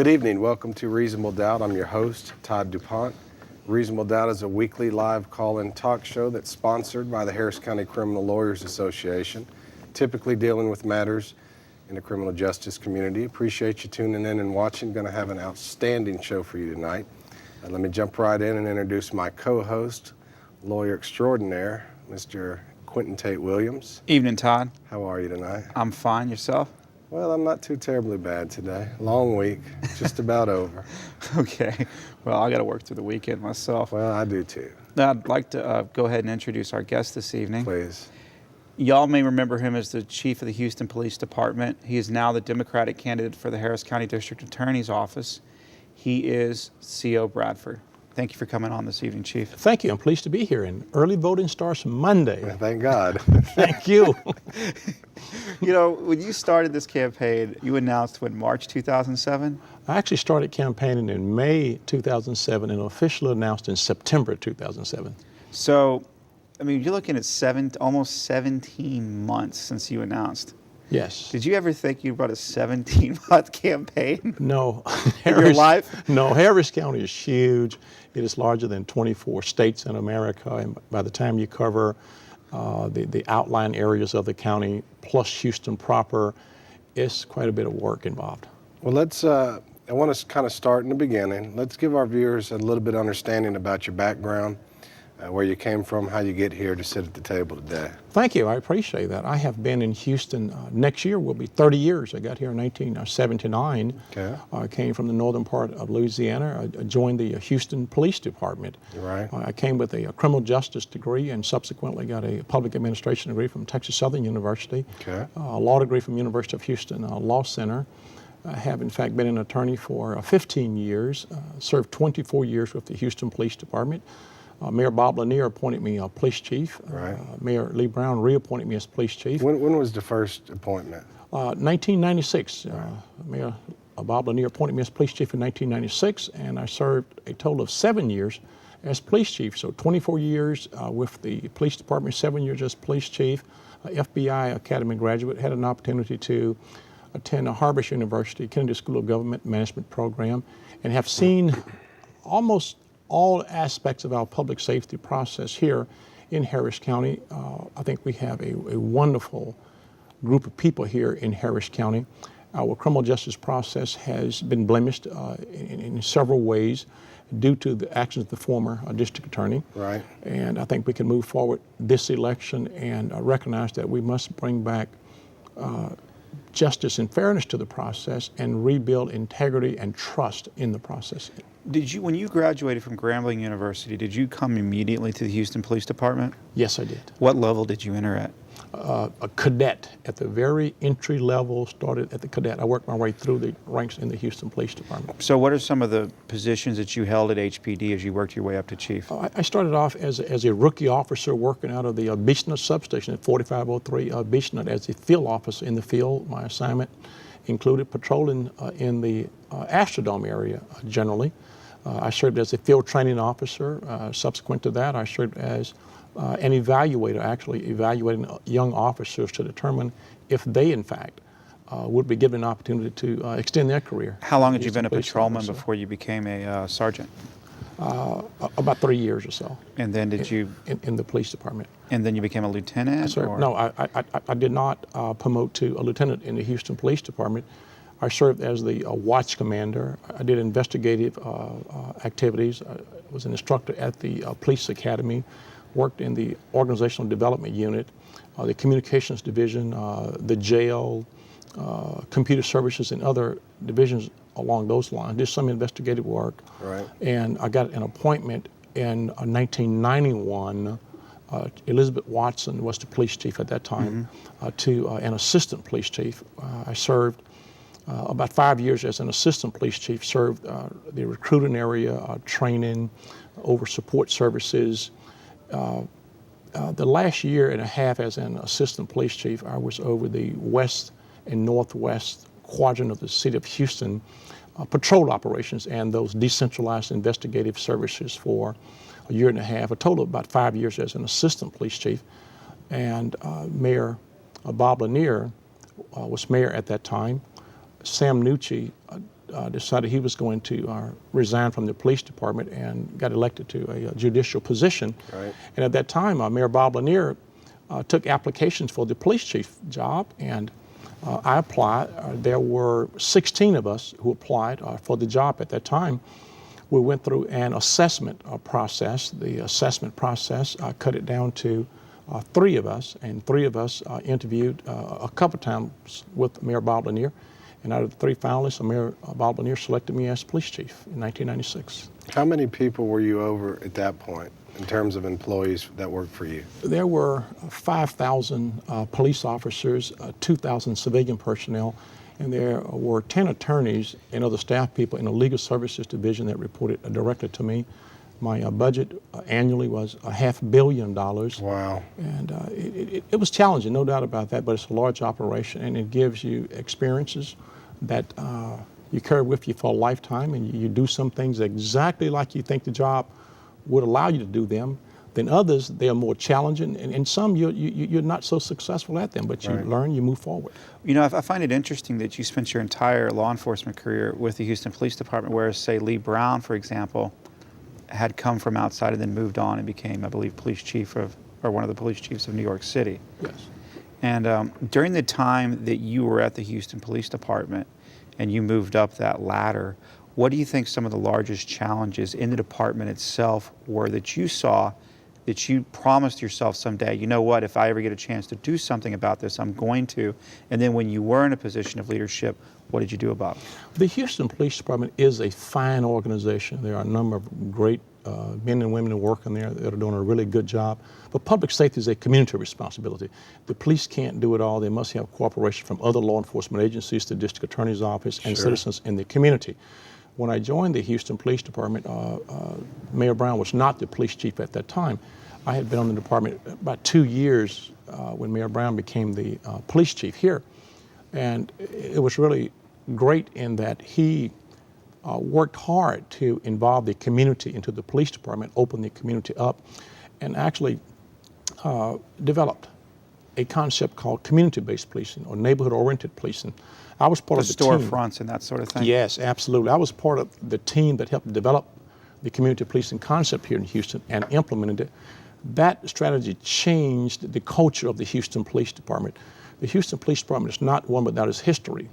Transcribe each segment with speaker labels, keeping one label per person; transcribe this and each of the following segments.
Speaker 1: Good evening. Welcome to Reasonable Doubt. I'm your host, Todd DuPont. Reasonable Doubt is a weekly live call-in talk show that's sponsored by the Harris County Criminal Lawyers Association, typically dealing with matters in the criminal justice community. Appreciate you tuning in and watching. Going to have an outstanding show for you tonight. Let me jump right in and introduce my co-host, lawyer extraordinaire, Mr. Quentin Tate Williams.
Speaker 2: Evening, Todd.
Speaker 1: How are you tonight?
Speaker 2: I'm fine. Yourself?
Speaker 1: Well, I'm not too terribly bad today. Long week, just about over.
Speaker 2: Okay. Well, I got to work through the weekend myself.
Speaker 1: Well, I do too.
Speaker 2: Now, I'd like to go ahead and introduce our guest this evening.
Speaker 1: Please.
Speaker 2: Y'all may remember him as the chief of the Houston Police Department. He is now the Democratic candidate for the Harris County District Attorney's Office. He is C.O. Bradford. Thank you for coming on this evening, Chief.
Speaker 3: Thank you. I'm pleased to be here. And early voting starts Monday.
Speaker 1: Thank God.
Speaker 3: Thank you.
Speaker 2: You know, when you started this campaign, you announced in March 2007?
Speaker 3: I actually started campaigning in May 2007 and officially announced in September 2007.
Speaker 2: So, I mean, you're looking at almost 17 months since you announced.
Speaker 3: Yes.
Speaker 2: Did you ever think you'd run a 17-month campaign?
Speaker 3: No.
Speaker 2: In your life?
Speaker 3: No, Harris County is huge. It is larger than 24 states in America. And by the time you cover the outlying areas of the county, plus Houston proper, it's quite a bit of work involved.
Speaker 1: Well, I want to kind of start in the beginning. Let's give our viewers a little bit of understanding about your background, where you came from, how you get here to sit at the table today.
Speaker 3: Thank you. I appreciate that. I have been in Houston. Next year will be 30 years. I got here in 1979.
Speaker 1: Okay.
Speaker 3: I came from the northern part of Louisiana. I joined the Houston Police Department.
Speaker 1: Right.
Speaker 3: I came with a criminal justice degree and subsequently got a public administration degree from Texas Southern University.
Speaker 1: Okay.
Speaker 3: A law degree from University of Houston Law Center. I have, in fact, been an attorney for 15 years, served 24 years with the Houston Police Department. Mayor Bob Lanier appointed me police chief.
Speaker 1: Right.
Speaker 3: Mayor Lee Brown reappointed me as police chief.
Speaker 1: When was the first appointment?
Speaker 3: 1996.
Speaker 1: Right.
Speaker 3: Mayor Bob Lanier appointed me as police chief in 1996, and I served a total of 7 years as police chief. So 24 years with the police department, 7 years as police chief. FBI Academy graduate, had an opportunity to attend Harvard University, Kennedy School of Government Management program, and have seen almost all aspects of our public safety process here in Harris County. I think we have a wonderful group of people here in Harris County. Our criminal justice process has been blemished in several ways due to the actions of the former district attorney.
Speaker 1: Right.
Speaker 3: And I think we can move forward this election and recognize that we must bring back justice and fairness to the process and rebuild integrity and trust in the process.
Speaker 2: When you graduated from Grambling University, did you come immediately to the Houston Police Department?
Speaker 3: Yes, I did.
Speaker 2: What level did you enter at?
Speaker 3: A cadet at the very entry level, started at the cadet. I worked my way through the ranks in the Houston Police Department.
Speaker 2: So what are some of the positions that you held at HPD as you worked your way up to chief?
Speaker 3: I started off as a rookie officer working out of the Beechnut substation at 4503 Beechnut as a field officer in the field. My assignment included patrolling in the Astrodome area generally. I served as a field training officer. Subsequent to that, I served as an evaluator, actually evaluating young officers to determine if they, in fact, would be given an opportunity to extend their career.
Speaker 2: How long had you been a patrolman before you became a sergeant?
Speaker 3: About 3 years or so.
Speaker 2: And then did you...
Speaker 3: In the police department.
Speaker 2: And then you became a lieutenant?
Speaker 3: No, I did not promote to a lieutenant in the Houston Police Department. I served as the watch commander. I did investigative activities. I was an instructor at the police academy, worked in the organizational development unit, the communications division, the jail, computer services, and other divisions along those lines. Did some investigative work.
Speaker 1: Right.
Speaker 3: And I got an appointment in 1991. Elizabeth Watson was the police chief at that time, to an assistant police chief. I served about 5 years as an assistant police chief, served the recruiting area, training, over support services. The last year and a half as an assistant police chief, I was over the west and northwest quadrant of the city of Houston, patrol operations and those decentralized investigative services for a year and a half, a total of about 5 years as an assistant police chief. And Mayor Bob Lanier was mayor at that time. Sam Nucci decided he was going to resign from the police department and got elected to a judicial position.
Speaker 1: Right.
Speaker 3: And at that time, Mayor Bob Lanier took applications for the police chief job, and I applied. There were 16 of us who applied for the job at that time. We went through an assessment process. The assessment process cut it down to 3 of us, and 3 of us interviewed a couple times with Mayor Bob Lanier. And out of the 3 finalists, Mayor Bob Lanier selected me as police chief in 1996.
Speaker 1: How many people were you over at that point in terms of employees that worked for you?
Speaker 3: There were 5,000 police officers, 2,000 civilian personnel, and there were 10 attorneys and other staff people in the legal services division that reported directly to me. My budget annually was $500 million.
Speaker 1: Wow.
Speaker 3: And it was challenging, no doubt about that, but it's a large operation, and it gives you experiences that you carry with you for a lifetime, and you do some things exactly like you think the job would allow you to do them. Then others, they are more challenging, and some you're not so successful at them, but you
Speaker 1: Right.
Speaker 3: learn, you move forward.
Speaker 2: You know, I find it interesting that you spent your entire law enforcement career with the Houston Police Department, whereas, say, Lee Brown, for example, had come from outside and then moved on and became, I believe, police chief of, or one of the police chiefs of New York City.
Speaker 3: Yes.
Speaker 2: And during the time that you were at the Houston Police Department and you moved up that ladder, what do you think some of the largest challenges in the department itself were that you saw, that you promised yourself someday, you know what, if I ever get a chance to do something about this, I'm going to? And then when you were in a position of leadership, what did you do about it?
Speaker 3: The Houston Police Department is a fine organization. There are a number of great men and women who work in there that are doing a really good job. But public safety is a community responsibility. The police can't do it all. They must have cooperation from other law enforcement agencies, the district attorney's office, and
Speaker 1: Sure.
Speaker 3: citizens in the community. When I joined the Houston Police Department, Mayor Brown was not the police chief at that time. I had been on the department about 2 years when Mayor Brown became the police chief here. And it was really great in that he worked hard to involve the community into the police department, open the community up, and actually developed a concept called community-based policing or neighborhood-oriented policing. I was part of the team.
Speaker 2: Storefronts and that sort of thing?
Speaker 3: Yes, absolutely. I was part of the team that helped develop the community policing concept here in Houston and implemented it. That strategy changed the culture of the Houston Police Department. The Houston Police Department is not one without its history.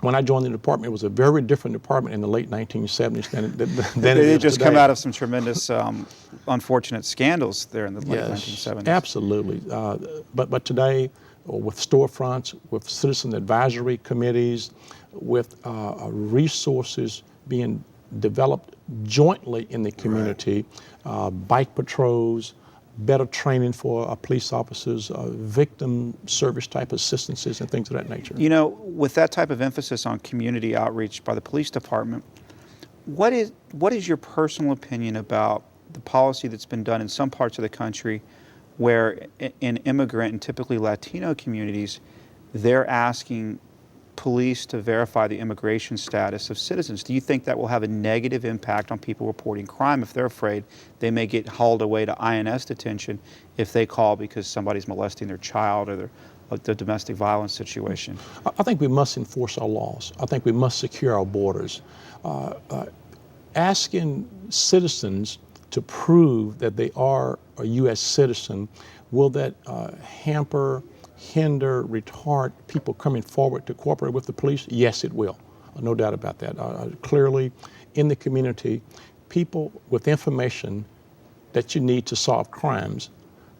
Speaker 3: When I joined the department, it was a very different department in the late 1970s than it is
Speaker 2: They had just
Speaker 3: today.
Speaker 2: come out of some tremendous unfortunate scandals there in the late
Speaker 3: Yes,
Speaker 2: 1970s.
Speaker 3: absolutely. But today, with storefronts, with citizen advisory committees, with resources being developed jointly in the community, bike patrols, better training for police officers, victim service type assistances and things of that nature.
Speaker 2: You know, with that type of emphasis on community outreach by the police department, what is your personal opinion about the policy that's been done in some parts of the country where in immigrant and typically Latino communities, they're asking police to verify the immigration status of citizens? Do you think that will have a negative impact on people reporting crime if they're afraid they may get hauled away to INS detention if they call because somebody's molesting their child or the domestic violence situation?
Speaker 3: I think we must enforce our laws. I think we must secure our borders. Asking citizens to prove that they are a U.S. citizen, will that hinder, retard people coming forward to cooperate with the police? Yes, it will. No doubt about that. Clearly, in the community, people with information that you need to solve crimes,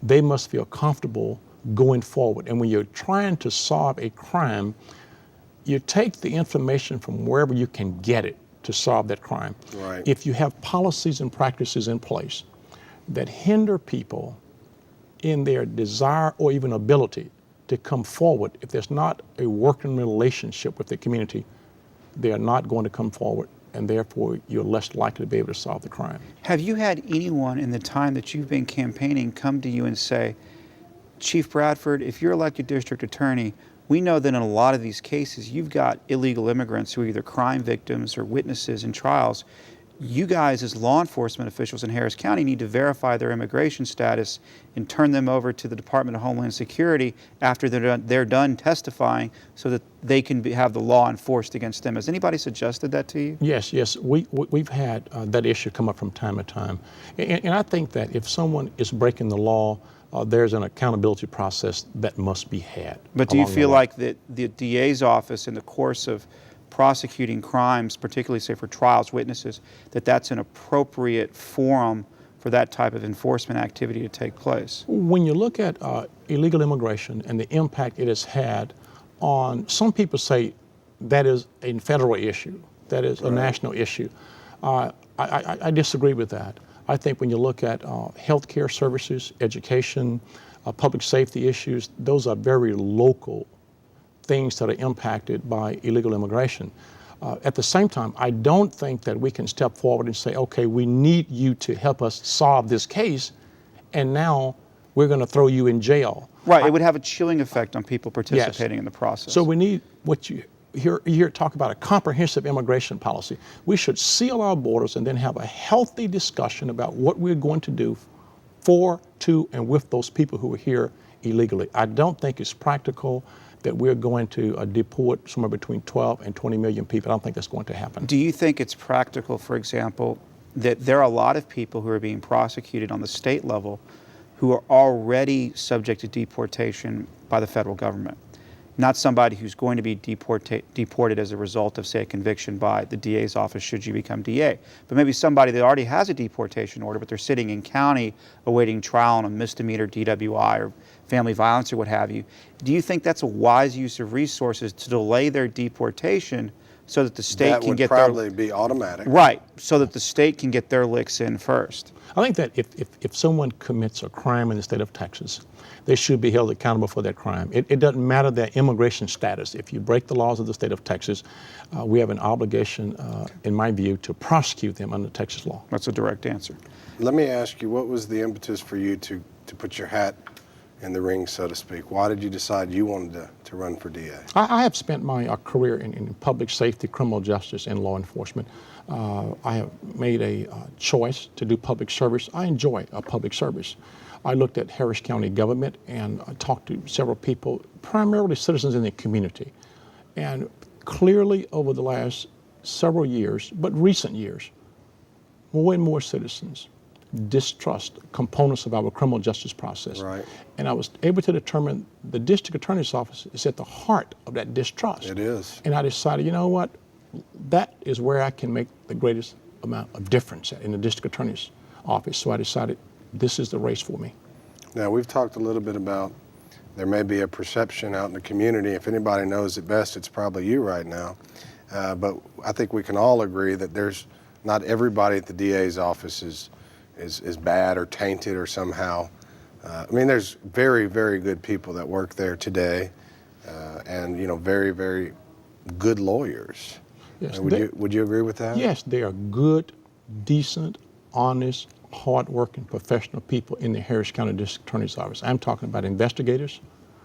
Speaker 3: they must feel comfortable going forward. And when you're trying to solve a crime, you take the information from wherever you can get it to solve that crime.
Speaker 1: Right.
Speaker 3: If you have policies and practices in place that hinder people in their desire or even ability to come forward, if there's not a working relationship with the community, they are not going to come forward, and therefore you're less likely to be able to solve the crime.
Speaker 2: Have you had anyone in the time that you've been campaigning come to you and say, Chief Bradford, if you're elected district attorney, we know that in a lot of these cases you've got illegal immigrants who are either crime victims or witnesses in trials. you guys as law enforcement officials in Harris County need to verify their immigration status and turn them over to the Department of Homeland Security after they're done testifying so that they can have the law enforced against them. Has anybody suggested that to you?
Speaker 3: Yes. We've had that issue come up from time to time. And I think that if someone is breaking the law, there's an accountability process that must be had.
Speaker 2: But do you feel like that the DA's office, in the course of prosecuting crimes, particularly say for trials, witnesses, that's an appropriate forum for that type of enforcement activity to take place?
Speaker 3: When you look at illegal immigration and the impact it has had on, some people say that is a federal issue, that is a national issue. I disagree with that. I think when you look at healthcare services, education, public safety issues, those are very local things that are impacted by illegal immigration. At the same time, I don't think that we can step forward and say, okay, we need you to help us solve this case, and now we're going to throw you in jail.
Speaker 2: Right, it would have a chilling effect on people participating in the process.
Speaker 3: So we need what you hear talk about, a comprehensive immigration policy. We should seal our borders and then have a healthy discussion about what we're going to do for, to, and with those people who are here illegally. I don't think it's practical that we're going to deport somewhere between 12 and 20 million people. I don't think that's going to happen.
Speaker 2: Do you think it's practical, for example, that there are a lot of people who are being prosecuted on the state level who are already subject to deportation by the federal government? Not somebody who's going to be deported as a result of, say, a conviction by the DA's office should you become DA, but maybe somebody that already has a deportation order, but they're sitting in county awaiting trial on a misdemeanor DWI or family violence or what have you. Do you think that's a wise use of resources to delay their deportation so that the state can get their...
Speaker 1: That would probably be automatic.
Speaker 2: Right, so that the state can get their licks in first.
Speaker 3: I think that if someone commits a crime in the state of Texas, they should be held accountable for that crime. It doesn't matter their immigration status. If you break the laws of the state of Texas, we have an obligation, in my view, to prosecute them under Texas law.
Speaker 2: That's a direct answer.
Speaker 1: Let me ask you, what was the impetus for you to put your hat in the ring, so to speak? Why did you decide you wanted to run for DA?
Speaker 3: I have spent my career in public safety, criminal justice, and law enforcement. I have made a choice to do public service. I enjoy public service. I looked at Harris County government and talked to several people, primarily citizens in the community. And clearly over the last several years, but recent years, more and more citizens distrust components of our criminal justice process.
Speaker 1: Right.
Speaker 3: And I was able to determine the district attorney's office is at the heart of that distrust.
Speaker 1: It is.
Speaker 3: And I decided, you know what, that is where I can make the greatest amount of difference in the district attorney's office. So I decided this is the race for me.
Speaker 1: Now, we've talked a little bit about there may be a perception out in the community. If anybody knows it best, it's probably you right now. But I think we can all agree that there's not everybody at the DA's office is bad or tainted or somehow. I mean, there's very, very good people that work there today, and very, very good lawyers.
Speaker 3: Yes,
Speaker 1: would you agree with that?
Speaker 3: Yes, they are good, decent, honest, hard-working, professional people in the Harris County District Attorney's Office. I'm talking about investigators,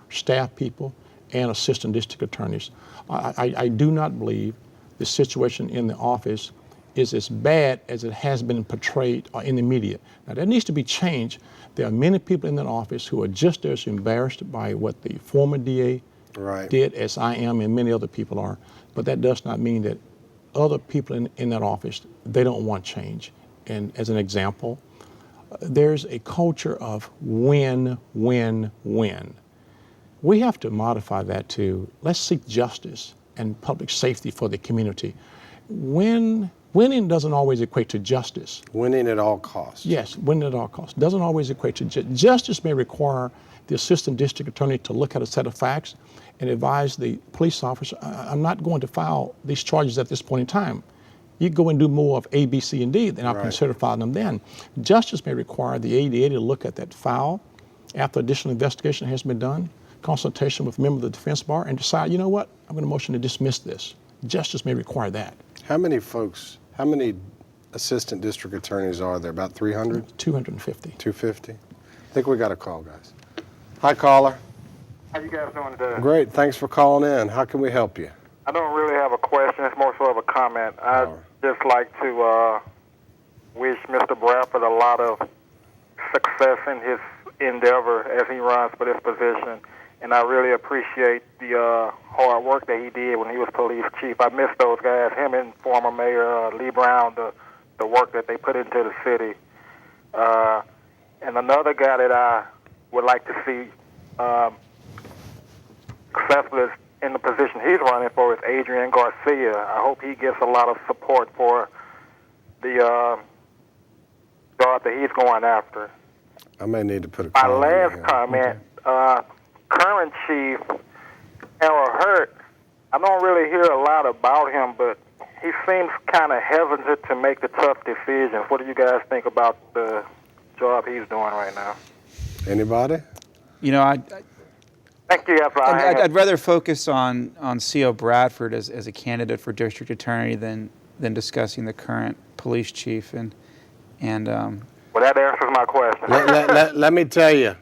Speaker 3: staff people, and assistant district attorneys. I do not believe the situation in the office is as bad as it has been portrayed in the media. Now, that needs to be changed. There are many people in that office who are just as embarrassed by what the former DA did as I am and many other people are. But that does not mean that other people in that office, they don't want change. And as an example, there's a culture of win, win, win. We have to modify that to let's seek justice and public safety for the community. Winning doesn't always equate to justice.
Speaker 1: Winning at all costs.
Speaker 3: Yes, winning at all costs. Doesn't always equate to justice. May require the assistant district attorney to look at a set of facts and advise the police officer, I'm not going to file these charges at this point in time. You go and do more of A, B, C, and D, then I'll consider filing them then. Justice may require the ADA to look at that file after additional investigation has been done, consultation with a member of the defense bar, and decide, you know what, I'm going to motion to dismiss this. Justice may require that.
Speaker 1: How many assistant district attorneys are there? About 300?
Speaker 3: 250.
Speaker 1: 250? I think we got a call, guys. Hi, caller.
Speaker 4: How you guys doing today?
Speaker 1: Great. Thanks for calling in. How can we help you?
Speaker 4: I don't really have a question. It's more so of a comment. I'd just like to wish Mr. Bradford a lot of success in his endeavor as he runs for this position. And I really appreciate the hard work that he did when he was police chief. I miss those guys, him and former Mayor Lee Brown, the work that they put into the city. And another guy that I would like to see successful in the position he's running for is Adrian Garcia. I hope he gets a lot of support for the job that he's going after.
Speaker 1: I may need to put a
Speaker 4: My
Speaker 1: comment in
Speaker 4: last
Speaker 1: here.
Speaker 4: comment, current chief, Harold Hurt, I don't really hear a lot about him, but he seems kind of hesitant to make the tough decisions. What do you guys think about the job he's doing right now?
Speaker 1: Anybody?
Speaker 2: You know,
Speaker 4: Thank you.
Speaker 2: I'd rather focus on C.O. Bradford as a candidate for district attorney than discussing the current police chief.
Speaker 4: Well, that answers my question.
Speaker 1: Let me tell you,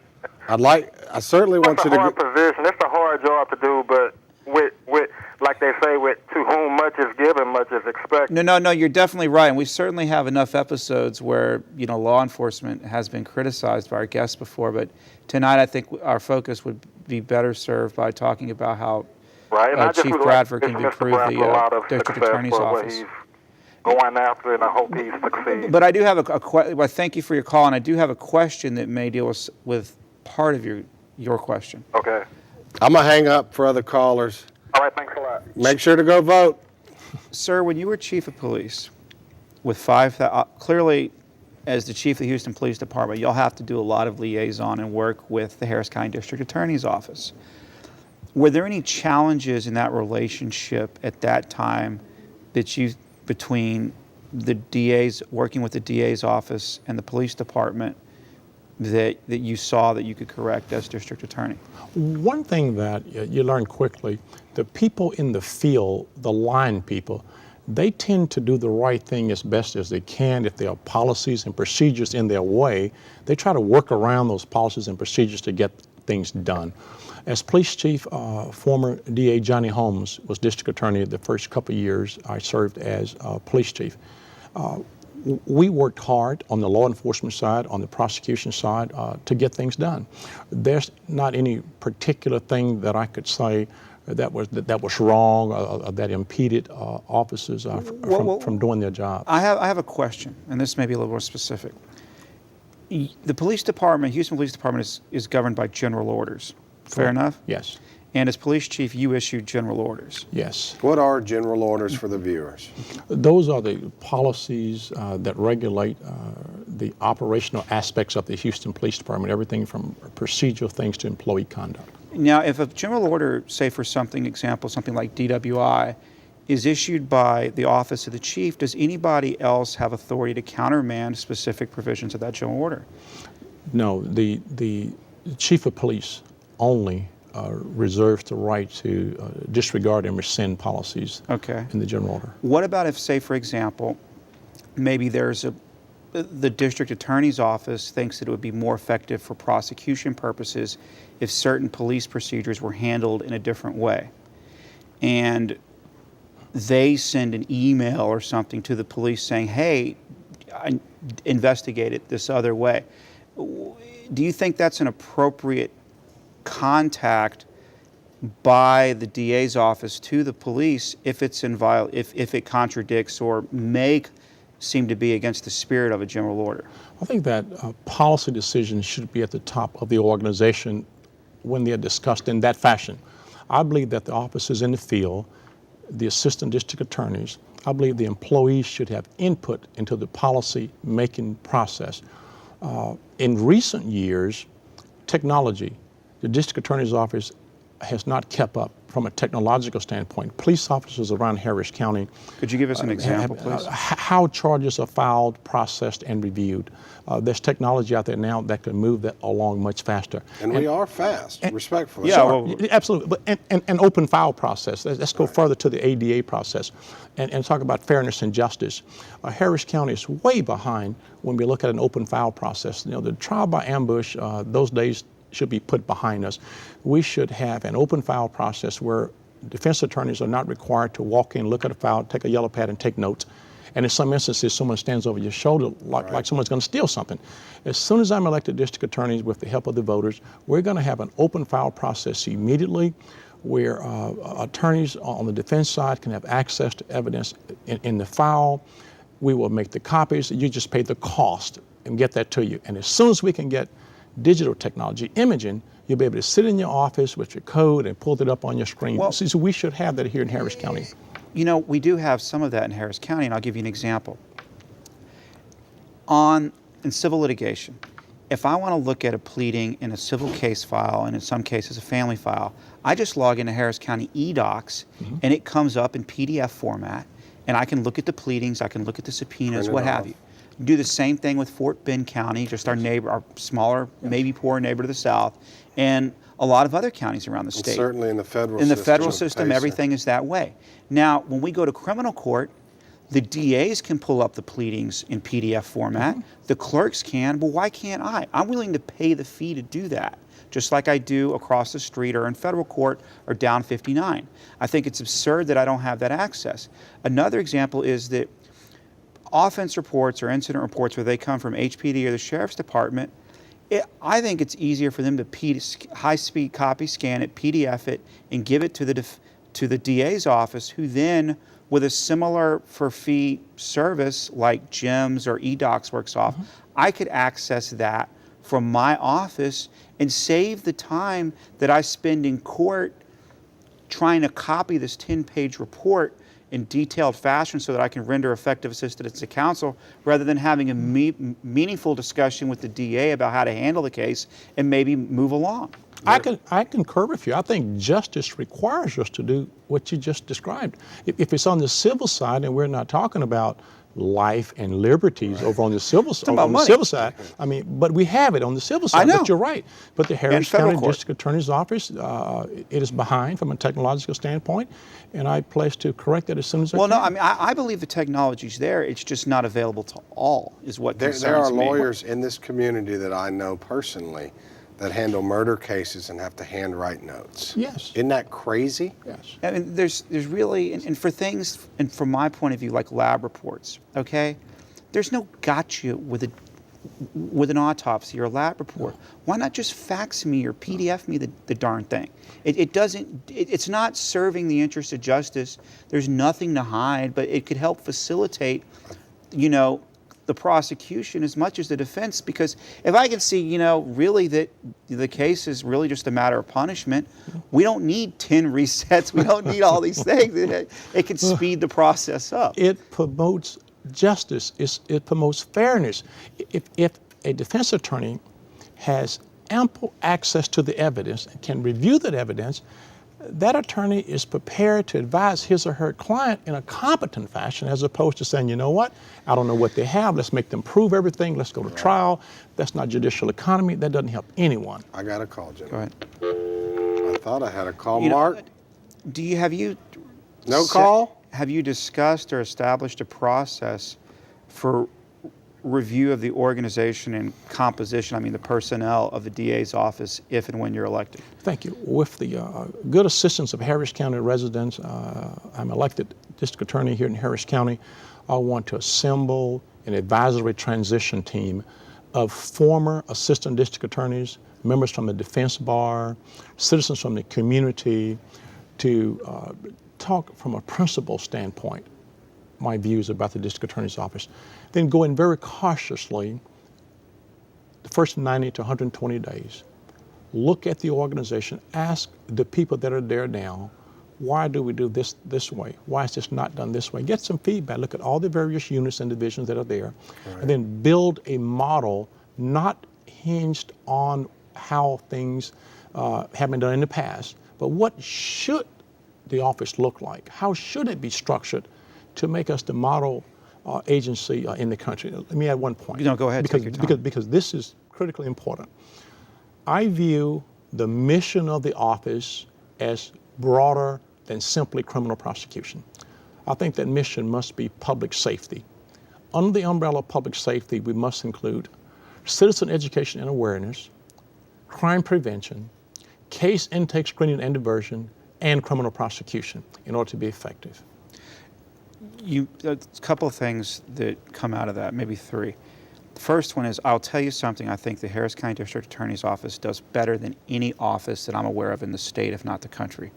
Speaker 1: I certainly want you
Speaker 4: It's a
Speaker 1: to.
Speaker 4: hard position. It's a hard job to do, but with like they say, with to whom much is given, much is expected.
Speaker 2: No, you're definitely right. And we certainly have enough episodes where, law enforcement has been criticized by our guests before. But tonight, I think our focus would be better served by talking about how
Speaker 4: Right, and I just
Speaker 2: Chief
Speaker 4: would
Speaker 2: Bradford
Speaker 4: like
Speaker 2: can
Speaker 4: to wish Mr.
Speaker 2: improve
Speaker 4: Bradford a lot
Speaker 2: the
Speaker 4: of
Speaker 2: district
Speaker 4: success
Speaker 2: attorney's
Speaker 4: for what
Speaker 2: office.
Speaker 4: he's going after, and I hope he succeeds.
Speaker 2: But I do have well, thank you for your call, and I do have a question that may deal with part of your question.
Speaker 4: Okay.
Speaker 1: I'm gonna hang up for other callers.
Speaker 4: All right, thanks a lot.
Speaker 1: Make sure to go vote.
Speaker 2: Sir, when you were chief of police, with clearly, as the chief of the Houston Police Department, you'll have to do a lot of liaison and work with the Harris County District Attorney's Office. Were there any challenges in that relationship at that time between the DA's, working with the DA's office and the police department, that you saw that you could correct as district attorney?
Speaker 3: One thing that you learn quickly, the people in the field, the line people, they tend to do the right thing as best as they can. If there are policies and procedures in their way, they try to work around those policies and procedures to get things done. As police chief, former DA Johnny Holmes was district attorney the first couple of years I served as police chief. We worked hard on the law enforcement side, on the prosecution side, to get things done. There's not any particular thing that I could say that was wrong or that impeded officers from doing their job.
Speaker 2: I have a question, and this may be a little more specific. The police department, Houston Police Department, is governed by general orders. Fair enough?
Speaker 3: Yes.
Speaker 2: And as police chief, you issued general orders.
Speaker 3: Yes.
Speaker 1: What are general orders for the viewers?
Speaker 3: Those are the policies that regulate the operational aspects of the Houston Police Department, everything from procedural things to employee conduct.
Speaker 2: Now, if a general order, say for something like DWI, is issued by the office of the chief, does anybody else have authority to countermand specific provisions of that general order?
Speaker 3: No, the chief of police only reserves the right to disregard and rescind policies in the general order.
Speaker 2: What about if, say, for example, maybe the district attorney's office thinks that it would be more effective for prosecution purposes if certain police procedures were handled in a different way, and they send an email or something to the police saying, hey, investigate it this other way. Do you think that's an appropriate contact by the DA's office to the police if it's if it contradicts or may seem to be against the spirit of a general order?
Speaker 3: I think that policy decisions should be at the top of the organization when they're discussed in that fashion. I believe that the officers in the field, the assistant district attorneys, I believe the employees should have input into the policy making process. In recent years, technology, the district attorney's office has not kept up from a technological standpoint. Police officers around Harris County.
Speaker 2: Could you give us an example, please?
Speaker 3: How charges are filed, processed, and reviewed. There's technology out there now that can move that along much faster.
Speaker 1: And we are fast, respectfully.
Speaker 2: Yeah,
Speaker 3: Sure, absolutely. But an open file process. Let's go further to the ADA process and talk about fairness and justice. Harris County is way behind when we look at an open file process. The trial by ambush, those days should be put behind us. We should have an open file process where defense attorneys are not required to walk in, look at a file, take a yellow pad and take notes, And in some instances, someone stands over your shoulder like someone's going to steal something. As soon as I'm elected district attorney with the help of the voters, we're going to have an open file process immediately where attorneys on the defense side can have access to evidence in the file. We will make the copies. You just pay the cost and get that to you. And as soon as we can get digital technology, imaging, you'll be able to sit in your office with your code and pull it up on your screen.
Speaker 2: Well,
Speaker 3: so we should have that here in Harris County.
Speaker 2: You know, we do have some of that in Harris County, and I'll give you an example. In civil litigation, if I want to look at a pleading in a civil case file, and in some cases a family file, I just log into Harris County eDocs, and it comes up in PDF format, and I can look at the pleadings, I can look at the subpoenas, what have you. Do the same thing with Fort Bend County, just our neighbor, our smaller, maybe poorer neighbor to the south, and a lot of other counties around the state.
Speaker 1: And certainly in the federal
Speaker 2: system. In the
Speaker 1: system,
Speaker 2: federal system, everything is that way. Now, when we go to criminal court, the DAs can pull up the pleadings in PDF format. The clerks can, but why can't I? I'm willing to pay the fee to do that, just like I do across the street or in federal court or down 59. I think it's absurd that I don't have that access. Another example is that offense reports or incident reports where they come from HPD or the Sheriff's Department, I think it's easier for them to high-speed copy scan it, PDF it, and give it to the DA's office, who then, with a similar for fee service like GEMS or eDocs works off, I could access that from my office and save the time that I spend in court trying to copy this 10-page report in detailed fashion so that I can render effective assistance to counsel, rather than having a meaningful discussion with the DA about how to handle the case and maybe move along.
Speaker 3: I concur with you. I think justice requires us to do what you just described. If it's on the civil side, and we're not talking about life and liberties over on the civil side. I mean, but we have it on the civil side.
Speaker 2: I know.
Speaker 3: But you're right. But the Harris County District Attorney's Office, it is behind from a technological standpoint, and I pledge to correct that as soon as I can.
Speaker 2: Well, no, I mean, I believe the technology's there. It's just not available to all, is what concerns me.
Speaker 1: There are lawyers in this community that I know personally that handle murder cases and have to handwrite notes.
Speaker 3: Yes.
Speaker 1: Isn't that crazy?
Speaker 3: Yes.
Speaker 2: I mean, there's really, and for things, and from my point of view, like lab reports, okay? There's no gotcha with an autopsy or a lab report. No. Why not just fax me or PDF me the darn thing? It's not serving the interest of justice. There's nothing to hide, but it could help facilitate, the prosecution as much as the defense, because if I can see, really that the case is really just a matter of punishment, we don't need 10 resets, we don't need all these things. It can speed the process up.
Speaker 3: It promotes justice, it promotes fairness. If a defense attorney has ample access to the evidence and can review that evidence, that attorney is prepared to advise his or her client in a competent fashion, as opposed to saying, you know what, I don't know what they have, let's make them prove everything, let's go to trial. That's not judicial economy. That doesn't help anyone.
Speaker 1: I got a call, Jim.
Speaker 2: Go ahead.
Speaker 1: I thought I had a call. Mark? Call?
Speaker 2: Have you discussed or established a process for review of the organization and composition, the personnel of the DA's office, if and when you're elected?
Speaker 3: Thank you. With the good assistance of Harris County residents, I'm elected district attorney here in Harris County. I want to assemble an advisory transition team of former assistant district attorneys, members from the defense bar, citizens from the community, to talk from a principle standpoint, my views about the district attorney's office. Then go in very cautiously the first 90 to 120 days. Look at the organization, ask the people that are there now, why do we do this way? Why is this not done this way? Get some feedback, look at all the various units and divisions that are there, and then build a model not hinged on how things have been done in the past, but what should the office look like? How should it be structured to make us the model agency in the country? Let me add one point.
Speaker 2: Go ahead, take your time.
Speaker 3: Because this is critically important. I view the mission of the office as broader than simply criminal prosecution. I think that mission must be public safety. Under the umbrella of public safety, we must include citizen education and awareness, crime prevention, case intake, screening, and diversion, and criminal prosecution in order to be effective.
Speaker 2: a couple of things that come out of that, maybe three. The first one is, I'll tell you something I think the Harris County District Attorney's Office does better than any office that I'm aware of in the state, if not the country.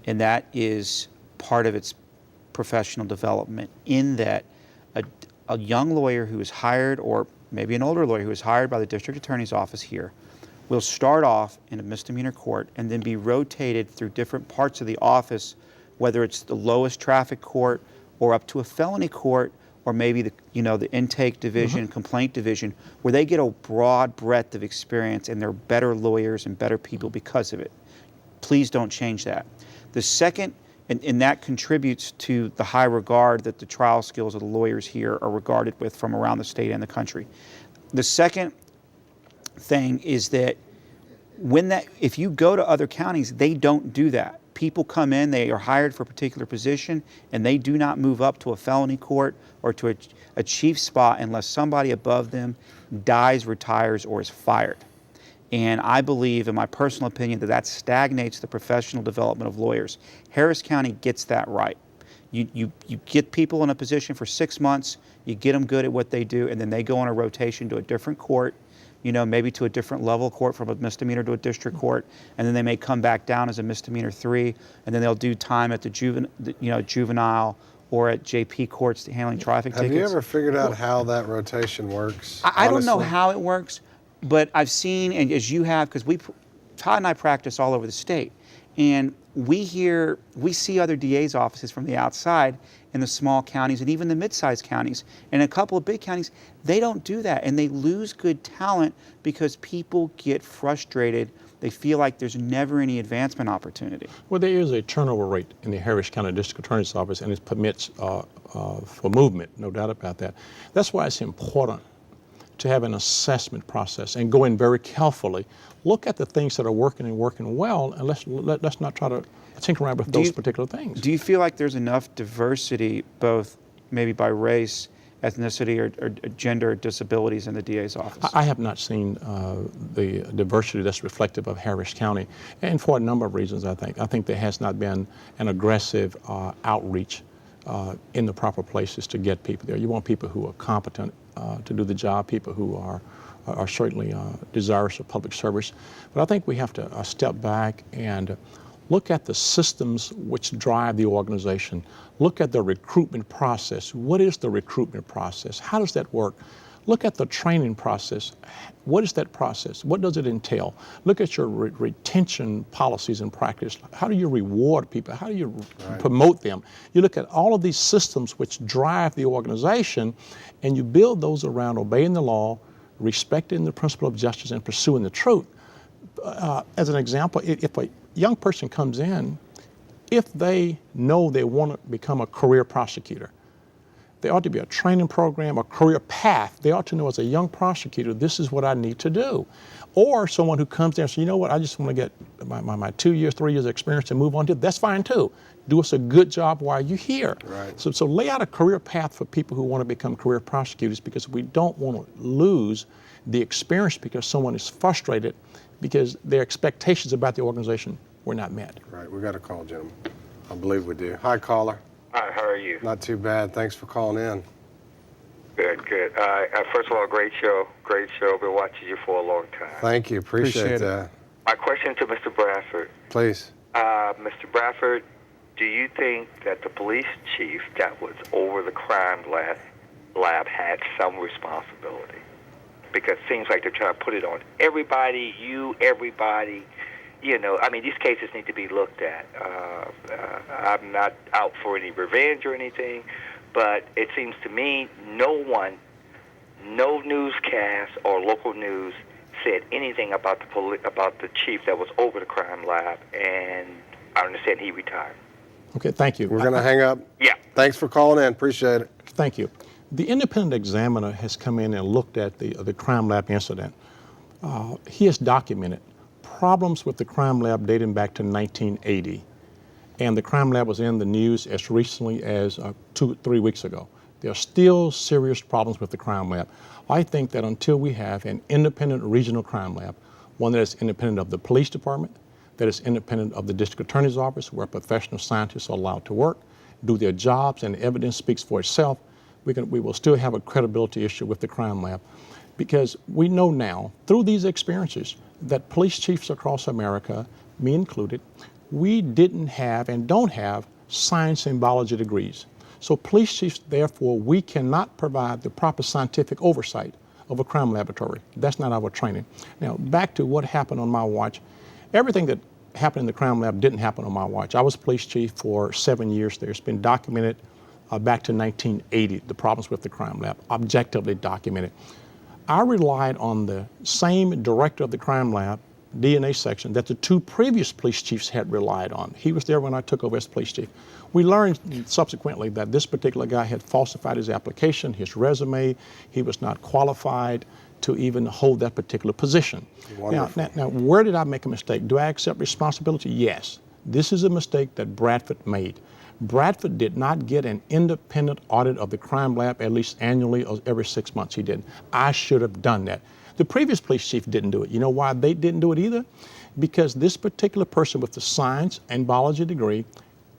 Speaker 2: And that is part of its professional development, in that a young lawyer who is hired, or maybe an older lawyer who is hired by the District Attorney's Office here, will start off in a misdemeanor court and then be rotated through different parts of the office, whether it's the lowest traffic court or up to a felony court, or maybe the intake division, complaint division, where they get a broad breadth of experience and they're better lawyers and better people because of it. Please don't change that. The second, and that contributes to the high regard that the trial skills of the lawyers here are regarded with from around the state and the country. The second thing is that if you go to other counties, they don't do that. People come in, they are hired for a particular position, and they do not move up to a felony court or to a chief spot unless somebody above them dies, retires, or is fired. And I believe, in my personal opinion, that stagnates the professional development of lawyers. Harris County gets that right. You get people in a position for 6 months, you get them good at what they do, and then they go on a rotation to a different court, maybe to a different level court, from a misdemeanor to a district court, and then they may come back down as a misdemeanor 3, and then they'll do time at the juvenile or at JP courts handling traffic tickets.
Speaker 1: Have you ever figured out how that rotation works?
Speaker 2: I don't know how it works, but I've seen, and as you have, because Todd and I practice all over the state, and we see other DA's offices from the outside in the small counties and even the mid-sized counties. And a couple of big counties, they don't do that, and they lose good talent because people get frustrated. They feel like there's never any advancement opportunity.
Speaker 3: Well, there is a turnover rate in the Harris County District Attorney's Office, and it permits for movement, no doubt about that. That's why it's important to have an assessment process and go in very carefully, look at the things that are working and working well, and let's not try to tinker around with those particular things.
Speaker 2: Do you feel like there's enough diversity, both maybe by race, ethnicity, or gender, or disabilities in the DA's office?
Speaker 3: I have not seen the diversity that's reflective of Harris County, and for a number of reasons, I think. I think there has not been an aggressive outreach in the proper places to get people there. You want people who are competent to do the job, people who are certainly desirous of public service. But I think we have to step back and look at the systems which drive the organization. Look at the recruitment process. What is the recruitment process? How does that work? Look at the training process. What is that process? What does it entail? Look at your retention policies and practice. How do you reward people? How do you promote them? You look at all of these systems which drive the organization, and you build those around obeying the law, respecting the principle of justice, and pursuing the truth. As an example, if a young person comes in, if they know they want to become a career prosecutor, there ought to be a training program, a career path. They ought to know, as a young prosecutor, this is what I need to do. Or someone who comes there and says, you know what, I just want to get my 2 years, 3 years experience and move on to it. That's fine too. Do us a good job while you're here.
Speaker 1: Right.
Speaker 3: So lay out a career path for people who want to become career prosecutors, because we don't want to lose the experience because someone is frustrated because their expectations about the organization were not met.
Speaker 1: Right, we got a call, gentlemen. I believe we do. Hi, caller.
Speaker 5: Hi, how are you?
Speaker 1: Not too bad. Thanks for calling in.
Speaker 5: Good, good. First of all, great show. Great show. Been watching you for a long time.
Speaker 1: Thank you. Appreciate
Speaker 2: it.
Speaker 1: that.
Speaker 5: My question to Mr. Bradford.
Speaker 1: Please.
Speaker 5: Mr. Bradford, do you think that the police chief that was over the crime lab had some responsibility? Because it seems like they're trying to put it on everybody, everybody. These cases need to be looked at. I'm not out for any revenge or anything, but it seems to me no newscast or local news said anything about the chief that was over the crime lab, and I understand he retired.
Speaker 3: Okay, thank you.
Speaker 1: We're going to hang up.
Speaker 5: Yeah.
Speaker 1: Thanks for calling in. Appreciate it.
Speaker 3: Thank you. The independent examiner has come in and looked at the crime lab incident. He has documented problems with the crime lab dating back to 1980. And the crime lab was in the news as recently as 2-3 weeks ago. There are still serious problems with the crime lab. I think that until we have an independent regional crime lab, one that is independent of the police department, that is independent of the district attorney's office, where professional scientists are allowed to work, do their jobs and the evidence speaks for itself, we will still have a credibility issue with the crime lab. Because we know now, through these experiences, that police chiefs across America, me included, we didn't have and don't have science and biology degrees. So police chiefs, therefore, we cannot provide the proper scientific oversight of a crime laboratory. That's not our training. Now, back to what happened on my watch. Everything that happened in the crime lab didn't happen on my watch. I was police chief for 7 years there. It's been documented back to 1980, the problems with the crime lab, objectively documented. I relied on the same director of the crime lab, DNA section, that the two previous police chiefs had relied on. He was there when I took over as police chief. We learned subsequently that this particular guy had falsified his application, his resume. He was not qualified to even hold that particular position. Now, where did I make a mistake? Do I accept responsibility? Yes. This is a mistake that Bradford made. Bradford did not get an independent audit of the crime lab, at least annually or every 6 months. He didn't. I should have done that. The previous police chief didn't do it. You know why they didn't do it either? Because this particular person with the science and biology degree,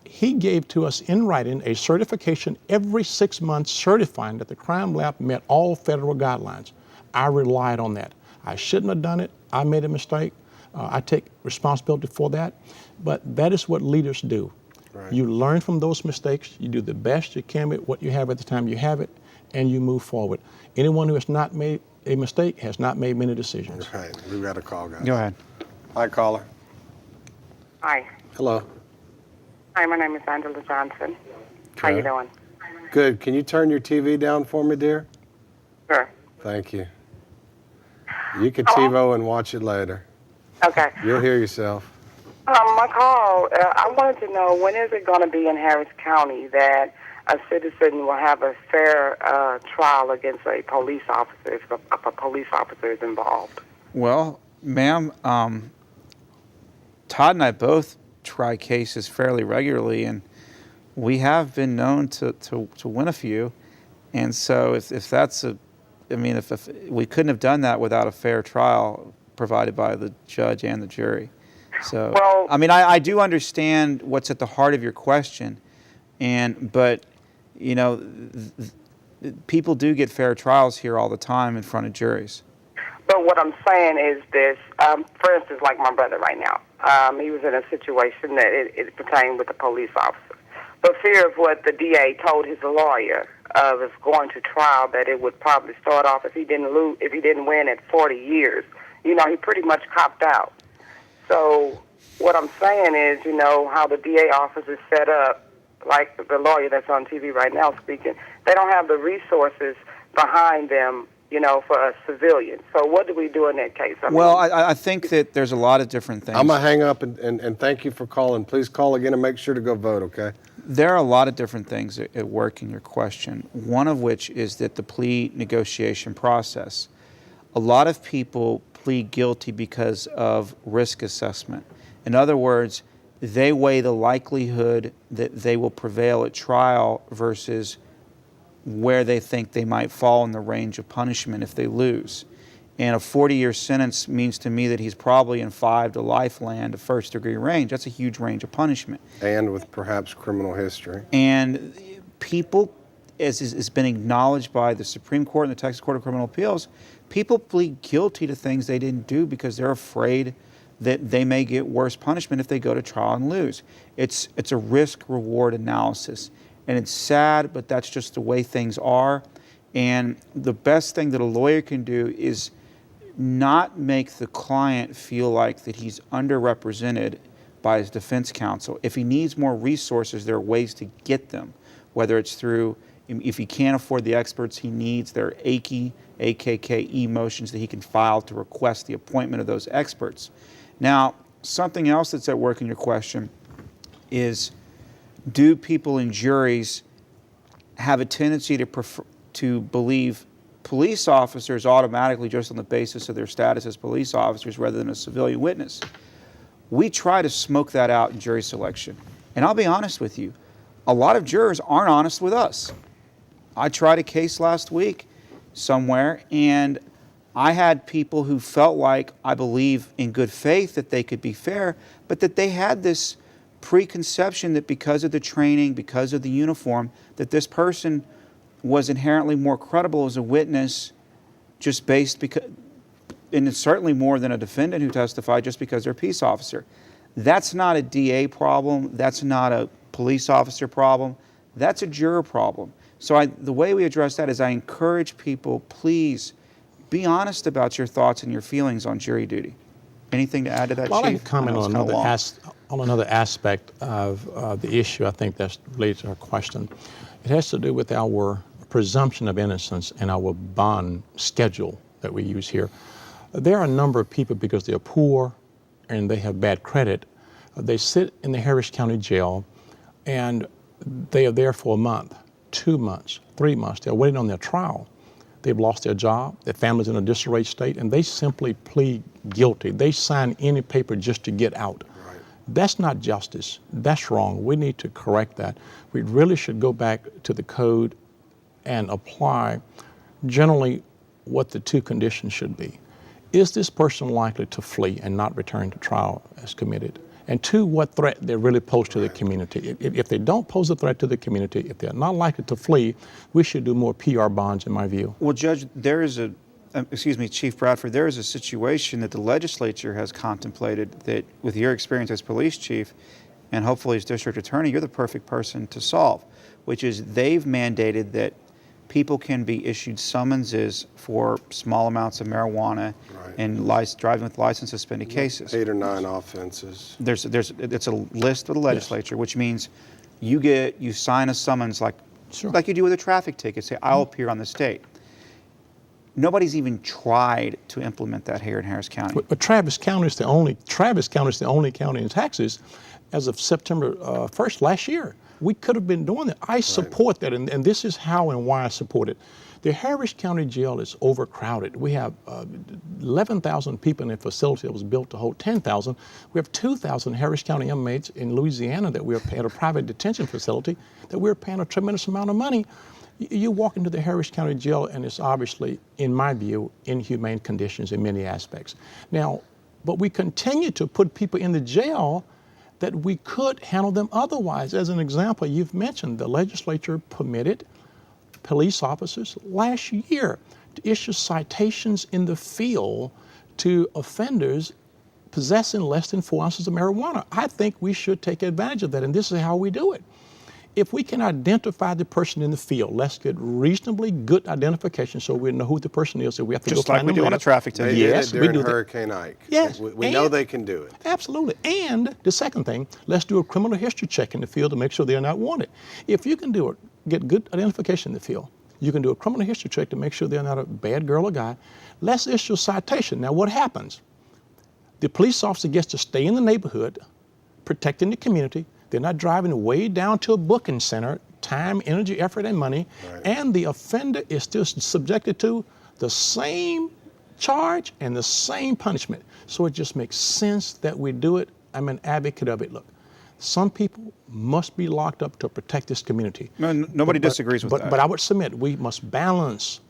Speaker 3: he gave to us in writing a certification every 6 months certifying that the crime lab met all federal guidelines. I relied on that. I shouldn't have done it. I made a mistake. I take responsibility for that. But that is what leaders do. Right. You learn from those mistakes. You do the best you can with what you have at the time you have it, and you move forward. Anyone who has not made a mistake has not made many decisions.
Speaker 1: Right. We've got a call, guys.
Speaker 2: Go ahead.
Speaker 1: Hi, caller.
Speaker 6: Hi.
Speaker 1: Hello.
Speaker 6: Hi, my name is Angela Johnson. How you doing?
Speaker 1: Good. Can you turn your TV down for me, dear?
Speaker 6: Sure.
Speaker 1: Thank you. You can TiVo and watch it later.
Speaker 6: Okay.
Speaker 1: You'll hear yourself.
Speaker 6: My call, I wanted to know, when is it going to be in Harris County that a citizen will have a fair trial against a police officer if a police officer is involved?
Speaker 2: Well, ma'am, Todd and I both try cases fairly regularly, and we have been known to win a few. And so if that's if we couldn't have done that without a fair trial provided by the judge and the jury. So,
Speaker 6: well,
Speaker 2: I do understand what's at the heart of your question, but people do get fair trials here all the time in front of juries.
Speaker 6: But what I'm saying is this, for instance, like my brother right now, he was in a situation that it pertained with a police officer. But fear of what the DA told his lawyer of going to trial, that it would probably start off if he didn't win at 40 years. He pretty much copped out. So what I'm saying is, how the DA office is set up, like the lawyer that's on TV right now speaking, they don't have the resources behind them, for a civilian. So what do we do in that case?
Speaker 2: I think that there's a lot of different things.
Speaker 1: I'm going to hang up and thank you for calling. Please call again and make sure to go vote, okay?
Speaker 2: There are a lot of different things at work in your question, one of which is that the plea negotiation process. A lot of people plead guilty because of risk assessment. In other words, they weigh the likelihood that they will prevail at trial versus where they think they might fall in the range of punishment if they lose. And a 40-year sentence means to me that he's probably in 5 to life land, a first-degree range. That's a huge range of punishment.
Speaker 1: And with perhaps criminal history.
Speaker 2: And people, as has been acknowledged by the Supreme Court and the Texas Court of Criminal Appeals, people plead guilty to things they didn't do because they're afraid that they may get worse punishment if they go to trial and lose. It's a risk-reward analysis. And it's sad, but that's just the way things are. And the best thing that a lawyer can do is not make the client feel like that he's underrepresented by his defense counsel. If he needs more resources, there are ways to get them, whether it's through, if he can't afford the experts he needs, there are AKKE motions that he can file to request the appointment of those experts. Now, something else that's at work in your question is, do people in juries have a tendency to believe police officers automatically just on the basis of their status as police officers rather than a civilian witness? We try to smoke that out in jury selection. And I'll be honest with you, a lot of jurors aren't honest with us. I tried a case last week somewhere, and I had people who felt like, I believe in good faith that they could be fair, but that they had this preconception that because of the training, because of the uniform, that this person was inherently more credible as a witness just based because, and it's certainly more than a defendant who testified just because they're a peace officer. That's not a DA problem. That's not a police officer problem. That's a juror problem. So the way we address that is I encourage people, please be honest about your thoughts and your feelings on jury duty. Anything to add to that,
Speaker 3: Well,
Speaker 2: Chief?
Speaker 3: I'd like to comment on another aspect of the issue. I think that's related to our question. It has to do with our presumption of innocence and our bond schedule that we use here. There are a number of people, because they're poor and they have bad credit, they sit in the Harris County Jail and they are there for a month, 2 months, 3 months. They're waiting on their trial. They've lost their job, their family's in a disarray state, and they simply plead guilty. They sign any paper just to get out. Right. That's not justice. That's wrong. We need to correct that. We really should go back to the code and apply generally what the two conditions should be. Is this person likely to flee and not return to trial as committed? And two, what threat they really pose to the community. If they don't pose a threat to the community, if they're not likely to flee, we should do more PR bonds, in my view.
Speaker 2: Well, Judge, there is Chief Bradford, there is a situation that the legislature has contemplated that, with your experience as police chief and hopefully as district attorney, you're the perfect person to solve, which is they've mandated that people can be issued summonses for small amounts of marijuana and driving with license suspended cases.
Speaker 1: 8 or 9 offenses.
Speaker 2: It's a list of the legislature, which means you sign a summons like you do with a traffic ticket. Say, I'll appear on this date. Nobody's even tried to implement that here in Harris County.
Speaker 3: But Travis County is the only county in Texas as of September 1st last year. We could have been doing that. I support that, and this is how and why I support it. The Harris County Jail is overcrowded. We have 11,000 people in a facility that was built to hold 10,000. We have 2,000 Harris County inmates in Louisiana that we are paying, a private detention facility that we're paying a tremendous amount of money. You walk into the Harris County Jail and it's obviously, in my view, inhumane conditions in many aspects. Now, but we continue to put people in the jail that we could handle them otherwise. As an example, you've mentioned the legislature permitted police officers last year to issue citations in the field to offenders possessing less than 4 ounces of marijuana. I think we should take advantage of that, and this is how we do it. If we can identify the person in the field, let's get reasonably good identification so we know who the person is. So we have to
Speaker 2: just
Speaker 3: go
Speaker 2: like
Speaker 3: find
Speaker 2: we
Speaker 3: them
Speaker 2: do on
Speaker 3: later.
Speaker 2: a traffic ticket.
Speaker 1: Yes,
Speaker 3: we do
Speaker 1: Hurricane Ike.
Speaker 3: Yes,
Speaker 1: we know they can do it.
Speaker 3: Absolutely. And the second thing, let's do a criminal history check in the field to make sure they're not wanted. If you can do it, get good identification in the field, you can do a criminal history check to make sure they're not a bad girl or guy. Let's issue a citation. Now, what happens? The police officer gets to stay in the neighborhood, protecting the community. They're not driving way down to a booking center, time, energy, effort, and money. And the offender is still subjected to the same charge and the same punishment. So it just makes sense that we do it. I'm an advocate of it. Look, some people must be locked up to protect this community.
Speaker 2: No, nobody disagrees with that.
Speaker 3: But I would submit we must balance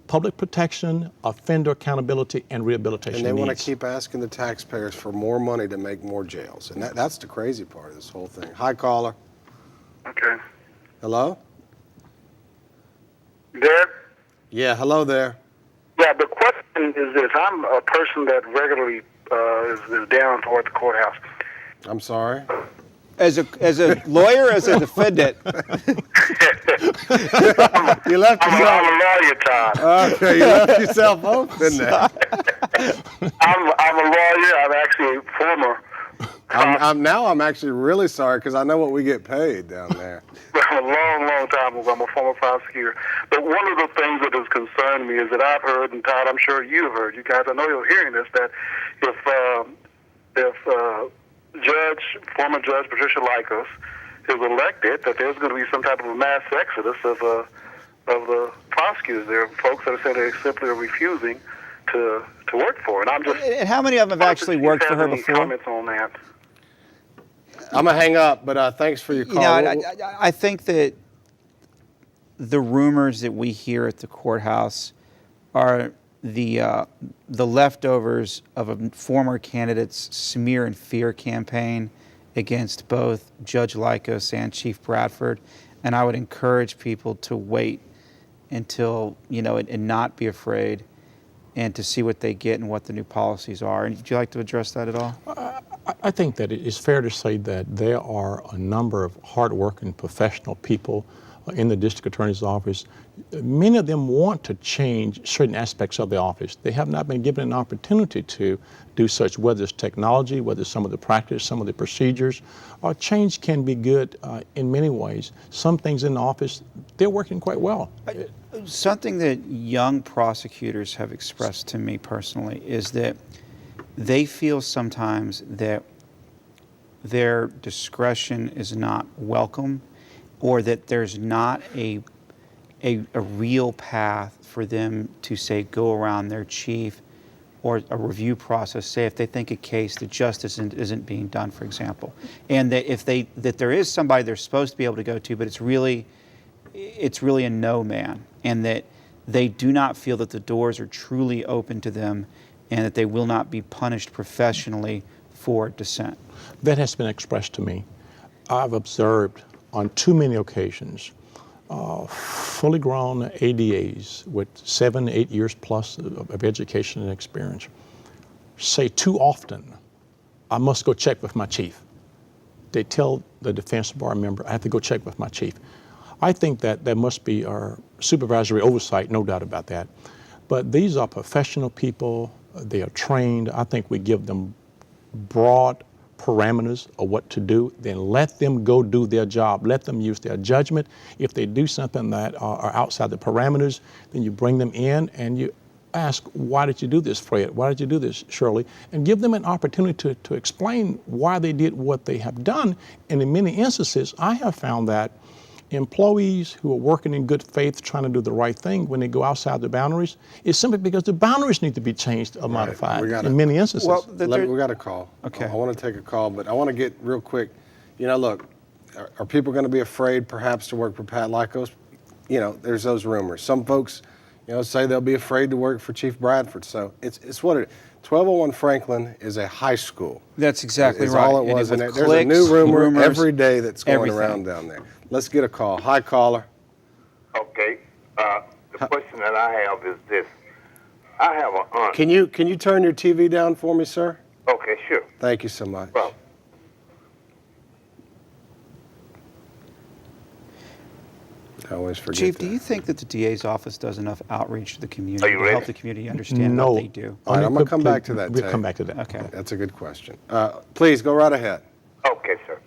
Speaker 3: public protection, offender accountability, and rehabilitation
Speaker 1: And they want to
Speaker 3: needs.
Speaker 1: keep asking the taxpayers for more money to make more jails. And that's the crazy part of this whole thing. Hi, caller.
Speaker 4: Okay.
Speaker 1: Hello?
Speaker 4: Dad?
Speaker 1: Yeah, hello there.
Speaker 4: Yeah, the question is this. I'm a person that regularly is down toward the courthouse.
Speaker 1: I'm sorry.
Speaker 2: As a lawyer, or as a defendant?
Speaker 1: You left
Speaker 4: I'm
Speaker 1: yourself.
Speaker 4: a lawyer, Todd.
Speaker 1: Okay, you left yourself open there.
Speaker 4: I'm a lawyer. I'm actually a former.
Speaker 1: I'm actually really sorry because I know what we get paid down there.
Speaker 4: A long time ago. I'm a former prosecutor. But one of the things that has concerned me is that I've heard, and Todd, I'm sure you've heard, you guys, I know you're hearing this, that if former Judge Patricia Lycos is elected, that there's going to be some type of a mass exodus of the prosecutors. There are folks that are saying they simply are refusing to work for her. And I'm just.
Speaker 2: And how many of them have actually worked for her
Speaker 4: any
Speaker 2: before?
Speaker 4: Comments on that?
Speaker 1: I'm going to hang up, but thanks for your call.
Speaker 2: I think that the rumors that we hear at the courthouse are the leftovers of a former candidate's smear and fear campaign against both Judge Lycos and Chief Bradford, and I would encourage people to wait until, and not be afraid, and to see what they get and what the new policies are. And would you like to address that at all?
Speaker 3: I think that it is fair to say that there are a number of hardworking professional people in the district attorney's office. Many of them want to change certain aspects of the office. They have not been given an opportunity to do such, whether it's technology, whether it's some of the practice, some of the procedures. Change can be good in many ways. Some things in the office, they're working quite well.
Speaker 2: Something that young prosecutors have expressed to me personally is that they feel sometimes that their discretion is not welcome, or that there's not a real path for them to, say, go around their chief, or a review process, say if they think a case that justice isn't being done, for example, and that there is somebody they're supposed to be able to go to, but it's really a no man, and that they do not feel that the doors are truly open to them, and that they will not be punished professionally for dissent.
Speaker 3: That has been expressed to me. I've observed on too many occasions fully grown ADAs with 7, 8 years plus of education and experience say too often, I must go check with my chief. They tell the defense bar member, I have to go check with my chief. I think that there must be our supervisory oversight, no doubt about that. But these are professional people. They are trained. I think we give them broad parameters of what to do, then let them go do their job. Let them use their judgment. If they do something that are outside the parameters, then you bring them in and you ask, why did you do this, Fred? Why did you do this, Shirley? And give them an opportunity to explain why they did what they have done. And in many instances, I have found that employees who are working in good faith, trying to do the right thing, when they go outside the boundaries, it's simply because the boundaries need to be changed or modified in many instances.
Speaker 1: Well, we got a call.
Speaker 2: Okay.
Speaker 1: I want to take a call, but I want to get real quick. Look, are people going to be afraid perhaps to work for Pat Lycos? There's those rumors. Some folks, say they'll be afraid to work for Chief Bradford. So it's what it is. 1201 Franklin is a high school.
Speaker 2: That's exactly
Speaker 1: is
Speaker 2: right.
Speaker 1: all it was.
Speaker 2: And
Speaker 1: There's a new rumor every day that's going
Speaker 2: everything
Speaker 1: around down there. Let's get a call. Hi, caller.
Speaker 7: Okay. The question that I have is this. I have an aunt.
Speaker 1: Can you turn your TV down for me, sir?
Speaker 7: Okay, sure.
Speaker 1: Thank you so much.
Speaker 7: Well,
Speaker 1: I always forget
Speaker 2: Chief,
Speaker 1: that.
Speaker 2: do you think that the DA's office does enough outreach to the community
Speaker 7: Are you
Speaker 2: to
Speaker 7: ready?
Speaker 2: help the community understand
Speaker 3: No.
Speaker 2: what they do?
Speaker 1: All right, I'm going to come back to that.
Speaker 3: We'll
Speaker 1: Tay.
Speaker 3: come back to that.
Speaker 2: Okay.
Speaker 1: That's a good question. Please go right ahead.
Speaker 7: okay, sir.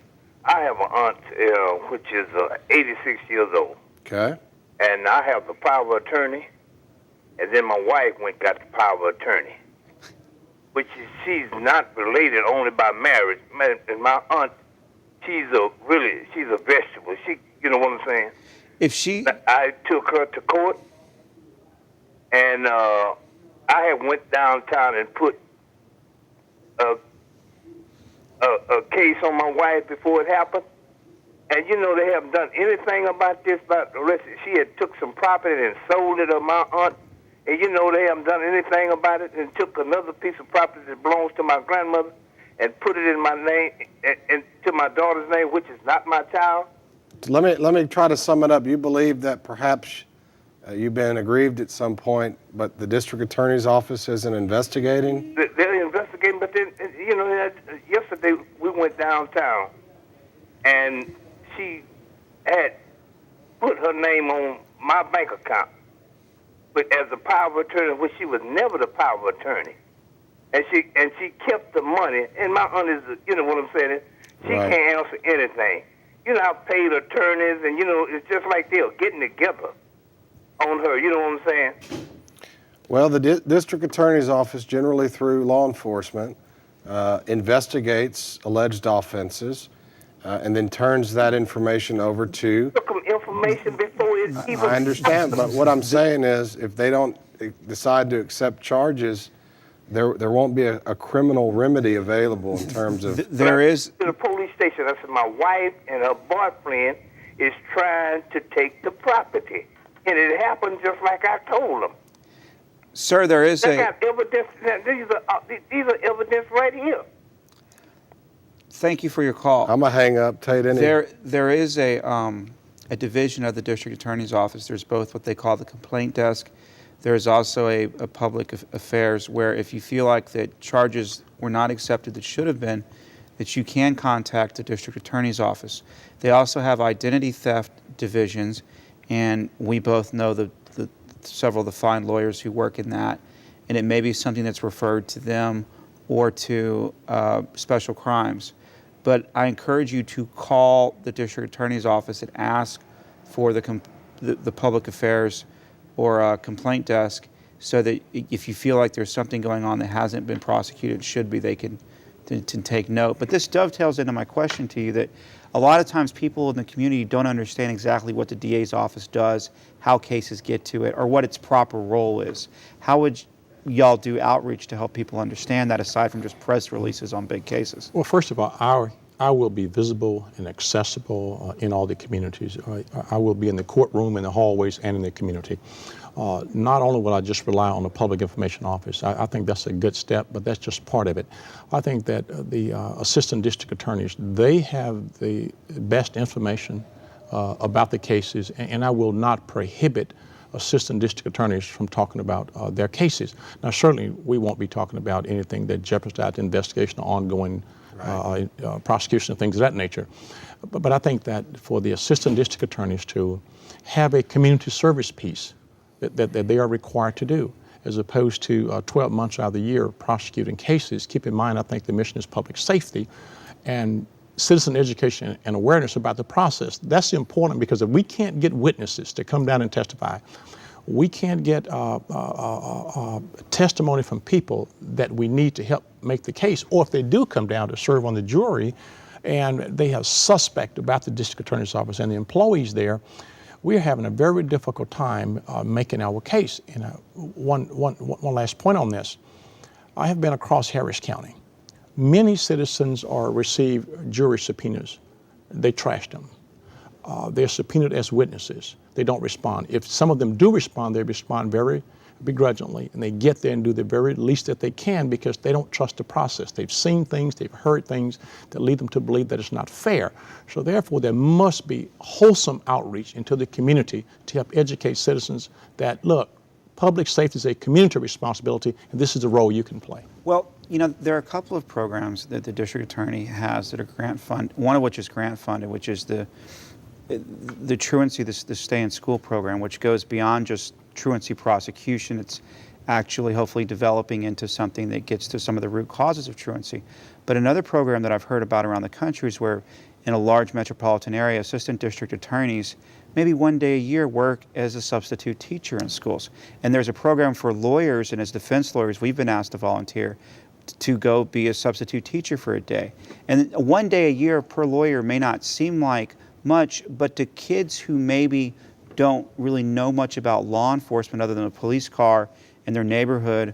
Speaker 7: I have an aunt which is 86 years old,
Speaker 1: Okay.
Speaker 7: and I have the power of attorney, and then my wife got the power of attorney, which is, she's not related only by marriage. And my aunt, she's a vegetable. You know what I'm saying?
Speaker 2: If she,
Speaker 7: I took her to court, and I had went downtown and put a case on my wife before it happened. And they haven't done anything about this. She had took some property and sold it to my aunt. And they haven't done anything about it, and took another piece of property that belongs to my grandmother and put it in my name and to my daughter's name, which is not my child.
Speaker 1: Let me try to sum it up. You believe that perhaps you've been aggrieved at some point, but the district attorney's office isn't investigating?
Speaker 7: They're investigating, but then, yesterday we went downtown, and she had put her name on my bank account, but as the power of attorney, which she was never the power of attorney, and she kept the money. And my aunt is, you know what I'm saying? She
Speaker 1: Right.
Speaker 7: can't answer anything. I've paid attorneys, and it's just like they're getting together on her. You know what I'm saying?
Speaker 1: Well, the district attorney's office, generally through law enforcement, investigates alleged offenses and then turns that information over to...
Speaker 7: Took them information before it even...
Speaker 1: I understand, but what I'm saying is if they don't decide to accept charges, there won't be a criminal remedy available in terms of...
Speaker 2: there is,
Speaker 7: To the police station. I said, my wife and her boyfriend is trying to take the property. And it happened just like I told them.
Speaker 2: sir, there is
Speaker 7: They
Speaker 2: a,
Speaker 7: got evidence. These are evidence right here.
Speaker 2: thank you for your call.
Speaker 1: I'm going to hang up, Tate.
Speaker 2: There is a division of the district attorney's office. There's both what they call the complaint desk. There's also a public affairs where if you feel like that charges were not accepted that should have been, that you can contact the district attorney's office. They also have identity theft divisions, and we both know the several of the fine lawyers who work in that, and it may be something that's referred to them or to special crimes. But I encourage you to call the district attorney's office and ask for the public affairs or complaint desk, so that if you feel like there's something going on that hasn't been prosecuted, should be, they can to take note. But this dovetails into my question to you, that a lot of times people in the community don't understand exactly what the DA's office does, how cases get to it, or what its proper role is. How would y'all do outreach to help people understand that, aside from just press releases on big cases?
Speaker 3: Well, first of all, I will be visible and accessible in all the communities. I will be in the courtroom, in the hallways, and in the community. Not only will I just rely on the public information office, I think that's a good step, but that's just part of it. I think that the assistant district attorneys, they have the best information about the cases, and I will not prohibit assistant district attorneys from talking about their cases. Now, certainly we won't be talking about anything that jeopardizes the investigation or ongoing prosecution and things of that nature. But I think that for the assistant district attorneys to have a community service piece that they are required to do, as opposed to 12 months out of the year prosecuting cases. Keep in mind, I think the mission is public safety and citizen education and awareness about the process. That's important, because if we can't get witnesses to come down and testify, we can't get testimony from people that we need to help make the case, or if they do come down to serve on the jury and they have suspect about the district attorney's office and the employees there, we're having a very difficult time making our case. And one last point on this. I have been across Harris County. Many citizens receive jury subpoenas. They trash them. They're subpoenaed as witnesses. They don't respond. If some of them do respond, they respond very begrudgingly, and they get there and do the very least that they can, because they don't trust the process. They've seen things, they've heard things that lead them to believe that it's not fair. So therefore, there must be wholesome outreach into the community to help educate citizens that, look, public safety is a community responsibility, and this is the role you can play.
Speaker 2: Well, you know, there are a couple of programs that the district attorney has that are grant funded, one of which is grant funded, which is the truancy, the stay in school program, which goes beyond just truancy prosecution. It's actually hopefully developing into something that gets to some of the root causes of truancy. But another program that I've heard about around the country is where, in a large metropolitan area, assistant district attorneys maybe one day a year work as a substitute teacher in schools. And there's a program for lawyers, and as defense lawyers, we've been asked to volunteer to go be a substitute teacher for a day. And one day a year per lawyer may not seem like much, but to kids who maybe don't really know much about law enforcement other than a police car in their neighborhood,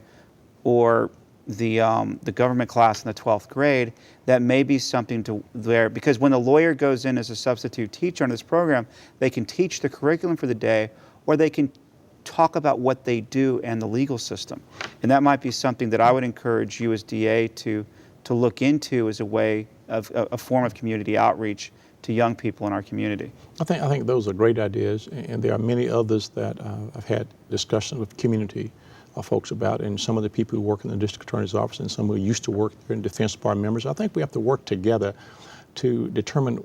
Speaker 2: or the government class in the 12th grade, that may be something to there. Because when a lawyer goes in as a substitute teacher on this program, they can teach the curriculum for the day, or they can talk about what they do and the legal system. And that might be something that I would encourage you as DA to look into as a way of a form of community outreach to young people in our community.
Speaker 3: I think those are great ideas, and there are many others that I've had discussions with community folks about, and some of the people who work in the district attorney's office and some who used to work there in Defense Department members. I think we have to work together to determine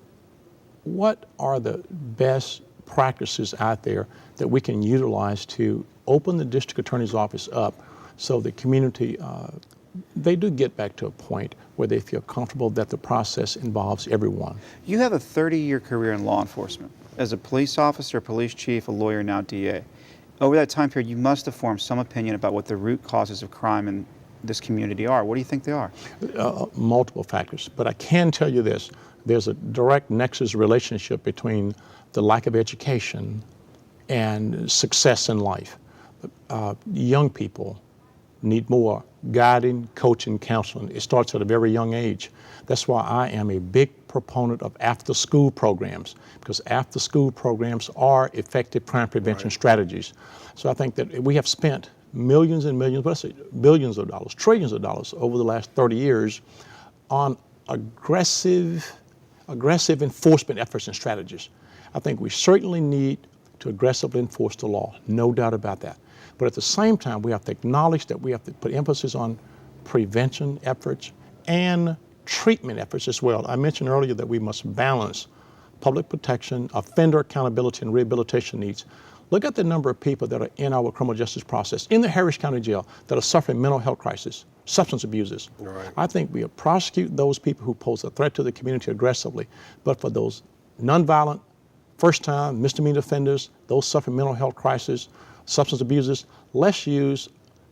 Speaker 3: what are the best practices out there that we can utilize to open the district attorney's office up, so the community, they do get back to a point where they feel comfortable that the process involves everyone.
Speaker 2: You have a 30-year career in law enforcement. As a police officer, police chief, a lawyer, now DA. Over that time period, you must have formed some opinion about what the root causes of crime in this community are. What do you think they are?
Speaker 3: Multiple factors, but I can tell you this. There's a direct nexus relationship between the lack of education and success in life. Young people need more guiding, coaching, counseling. It starts at a very young age. That's why I am a big proponent of after-school programs, because after-school programs are effective crime prevention strategies. So I think that we have spent millions and millions, let's say billions of dollars, trillions of dollars over the last 30 years on aggressive enforcement efforts and strategies. I think we certainly need to aggressively enforce the law, no doubt about that. But at the same time, we have to acknowledge that we have to put emphasis on prevention efforts and treatment efforts as well. I mentioned earlier that we must balance public protection, offender accountability, and rehabilitation needs. Look at the number of people that are in our criminal justice process in the Harris County Jail that are suffering mental health crisis, substance abusers.
Speaker 1: Right.
Speaker 3: I think we prosecute those people who pose a threat to the community aggressively, but for those nonviolent, first-time misdemeanor offenders, those suffering mental health crisis, substance abusers, let's use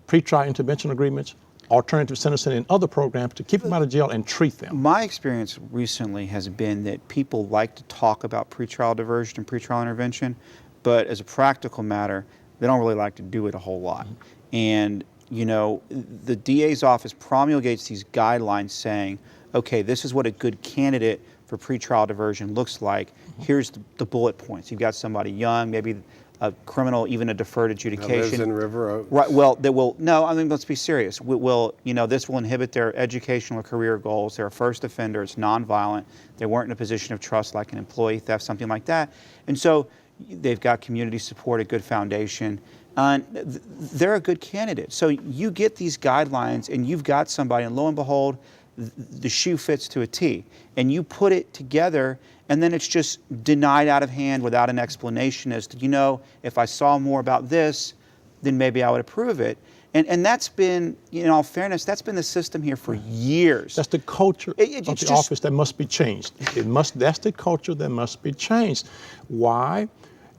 Speaker 3: pretrial intervention agreements, alternative sentencing, and other programs to keep them out of jail and treat them.
Speaker 2: My experience recently has been that people like to talk about pretrial diversion and pretrial intervention, but as a practical matter, they don't really like to do it a whole lot. And, you know, the DA's office promulgates these guidelines saying, okay, this is what a good candidate for pretrial diversion looks like. Here's the bullet points. You've got somebody young, maybe a criminal, even a deferred adjudication.
Speaker 1: That lives in River Oaks.
Speaker 2: Right. Well, that will no. I mean, let's be serious. You know, this will inhibit their educational or career goals. They're a first offender. It's nonviolent. They weren't in a position of trust, like an employee theft, something like that. And so they've got community support, a good foundation. They're a good candidate. So you get these guidelines, and you've got somebody, and lo and behold, the shoe fits to a T. And you put it together, and then it's just denied out of hand without an explanation as to, you know, if I saw more about this, then maybe I would approve it. And that's been, in all fairness, that's been the system here for years.
Speaker 3: That's the culture of the office that must be changed. That's the culture that must be changed. Why?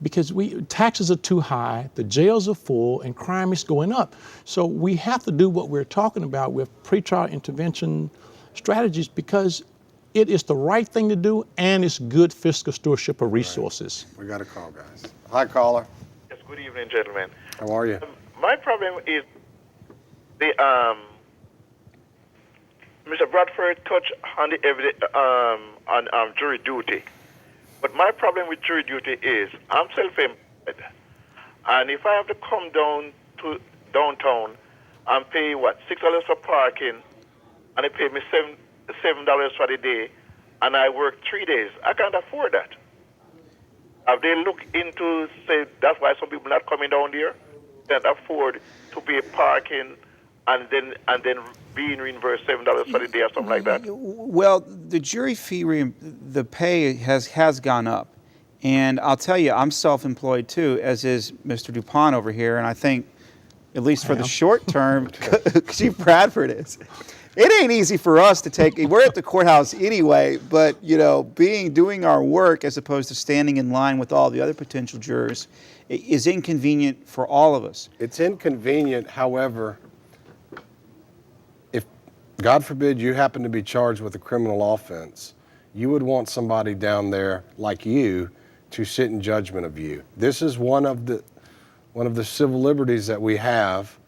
Speaker 3: Because taxes are too high, the jails are full, and crime is going up. So we have to do what we're talking about with pretrial intervention strategies, because it is the right thing to do, and it's good fiscal stewardship of resources.
Speaker 1: Right. We got a call, guys. Hi, caller.
Speaker 8: Yes, good evening, gentlemen.
Speaker 1: How are you?
Speaker 8: My problem is Mr. Bradford touched on the evidence on jury duty. But my problem with jury duty is I'm self-employed, and if I have to come down to downtown and pay $6 for parking, and they pay me $7 for the day, and I work 3 days, I can't afford that. Have they looked into, say, that's why some people not coming down there? Can't afford to pay parking and then being reimbursed $7 for the day or something like that?
Speaker 2: Well, the jury fee, the pay has gone up. And I'll tell you, I'm self-employed too, as is Mr. DuPont over here. And I think, at least for the short term, Chief Bradford is. It ain't easy for us to take. We're at the courthouse anyway, but you know, doing our work as opposed to standing in line with all the other potential jurors is inconvenient for all of us.
Speaker 1: It's inconvenient, however, if, God forbid, you happen to be charged with a criminal offense, you would want somebody down there like you to sit in judgment of you. This is one of the civil liberties that we have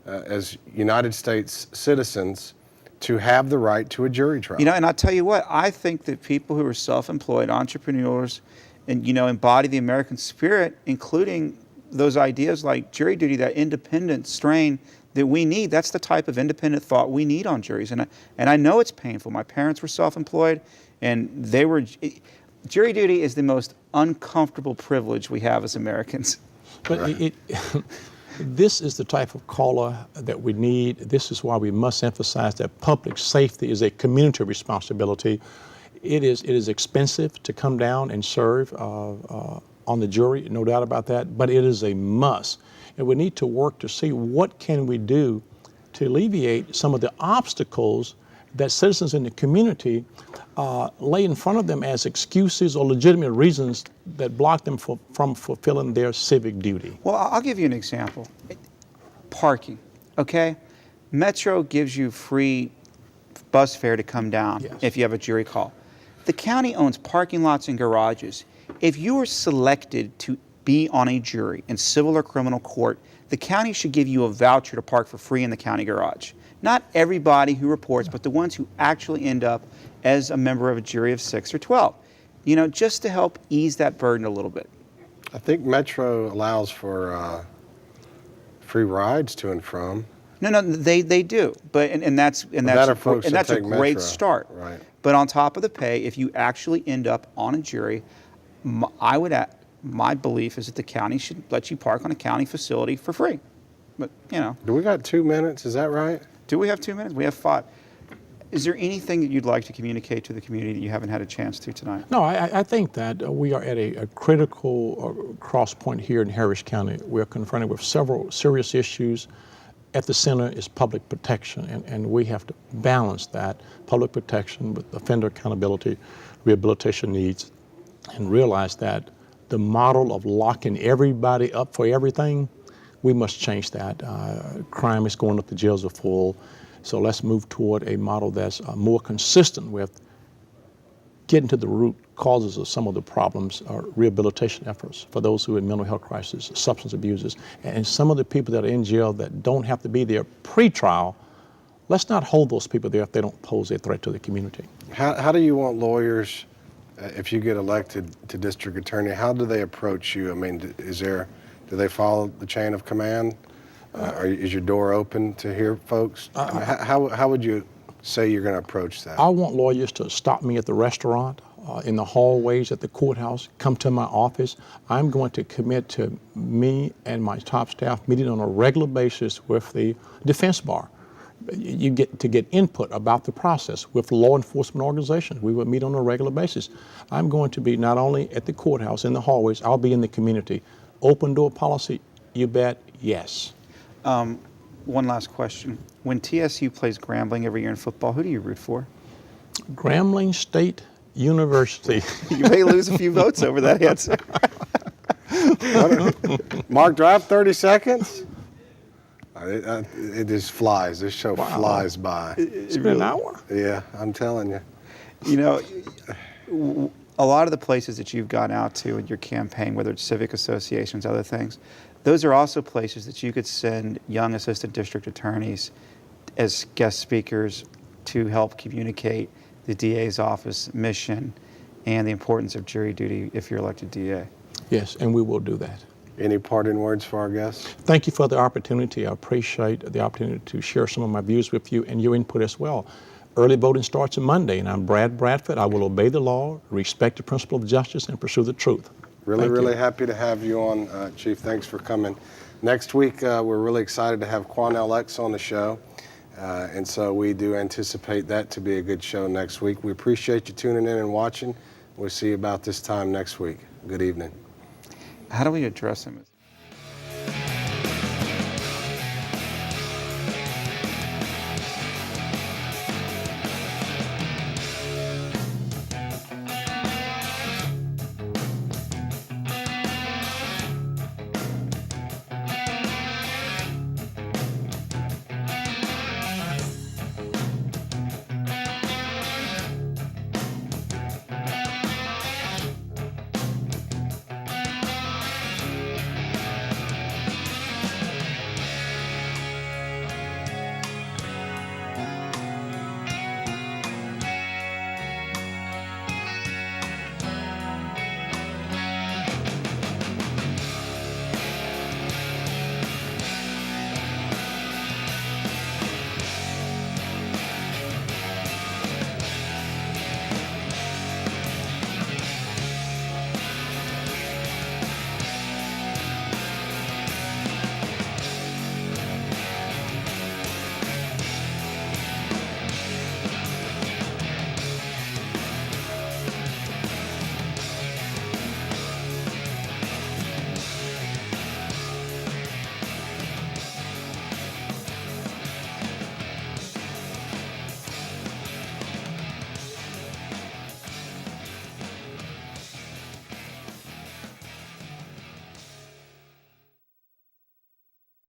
Speaker 1: as United States citizens, to have the right to a jury trial.
Speaker 2: You know, and I'll tell you what, I think that people who are self-employed, entrepreneurs, and, you know, embody the American spirit, including those ideas like jury duty, that independent strain that we need, that's the type of independent thought we need on juries. And I know it's painful. My parents were self-employed, and jury duty is the most uncomfortable privilege we have as Americans.
Speaker 3: But this is the type of caller that we need. This is why we must emphasize that public safety is a community responsibility. It is expensive to come down and serve on the jury, no doubt about that, but it is a must. And we need to work to see what can we do to alleviate some of the obstacles that citizens in the community lay in front of them as excuses or legitimate reasons that block them from fulfilling their civic duty.
Speaker 2: Well, I'll give you an example. Parking, okay? Metro gives you free bus fare to come down if you have a jury call. The county owns parking lots and garages. If you are selected to be on a jury in civil or criminal court, the county should give you a voucher to park for free in the county garage. Not everybody who reports, but the ones who actually end up as a member of a jury of 6 or 12. You know, just to help ease that burden a little bit.
Speaker 1: I think Metro allows for free rides to and from.
Speaker 2: No, they do, but and that's a great
Speaker 1: Metro.
Speaker 2: start.
Speaker 1: Right.
Speaker 2: But on top of the pay, if you actually end up on a jury, my belief is that the county should let you park on a county facility for free. But, you know.
Speaker 1: Do we got 2 minutes? Is that right?
Speaker 2: Do we have 2 minutes? We have 5. Is there anything that you'd like to communicate to the community that you haven't had a chance to tonight?
Speaker 3: No, I think that we are at a critical cross point here in Harris County. We're confronted with several serious issues. At the center is public protection, and we have to balance that public protection with offender accountability, rehabilitation needs, and realize that the model of locking everybody up for everything, we must change that. Crime is going up, the jails are full. So let's move toward a model that's more consistent with getting to the root causes of some of the problems, rehabilitation efforts for those who are in mental health crisis, substance abusers, and some of the people that are in jail that don't have to be there pre-trial. Let's not hold those people there if they don't pose a threat to the community.
Speaker 1: How do you want lawyers, if you get elected to district attorney, how do they approach you? I mean, do they follow the chain of command? Is your door open to hear folks? How would you say you're going to approach that?
Speaker 3: I want lawyers to stop me at the restaurant, in the hallways at the courthouse, come to my office. I'm going to commit to me and my top staff meeting on a regular basis with the defense bar. You get to get input about the process with law enforcement organizations. We will meet on a regular basis. I'm going to be not only at the courthouse, in the hallways, I'll be in the community. Open door policy, you bet, yes.
Speaker 2: One last question. When TSU plays Grambling every year in football, who do you root for?
Speaker 3: Grambling State University.
Speaker 2: You may lose a few votes over that answer.
Speaker 1: Mark, do I have 30 seconds? It just flies. This show flies by.
Speaker 3: It's been an hour.
Speaker 1: Yeah, I'm telling you.
Speaker 2: You know, a lot of the places that you've gone out to in your campaign, whether it's civic associations, other things, those are also places that you could send young assistant district attorneys as guest speakers to help communicate the DA's office mission and the importance of jury duty if you're elected DA.
Speaker 3: Yes, and we will do that.
Speaker 1: Any parting words for our guests?
Speaker 3: Thank you for the opportunity. I appreciate the opportunity to share some of my views with you and your input as well. Early voting starts on Monday, and I'm Bradford. I will obey the law, respect the principle of justice, and pursue the truth.
Speaker 1: Really happy to have you on, Chief. Thanks for coming. Next week, we're really excited to have Quanell X on the show, and so we do anticipate that to be a good show next week. We appreciate you tuning in and watching. We'll see you about this time next week. Good evening.
Speaker 2: How do we address him?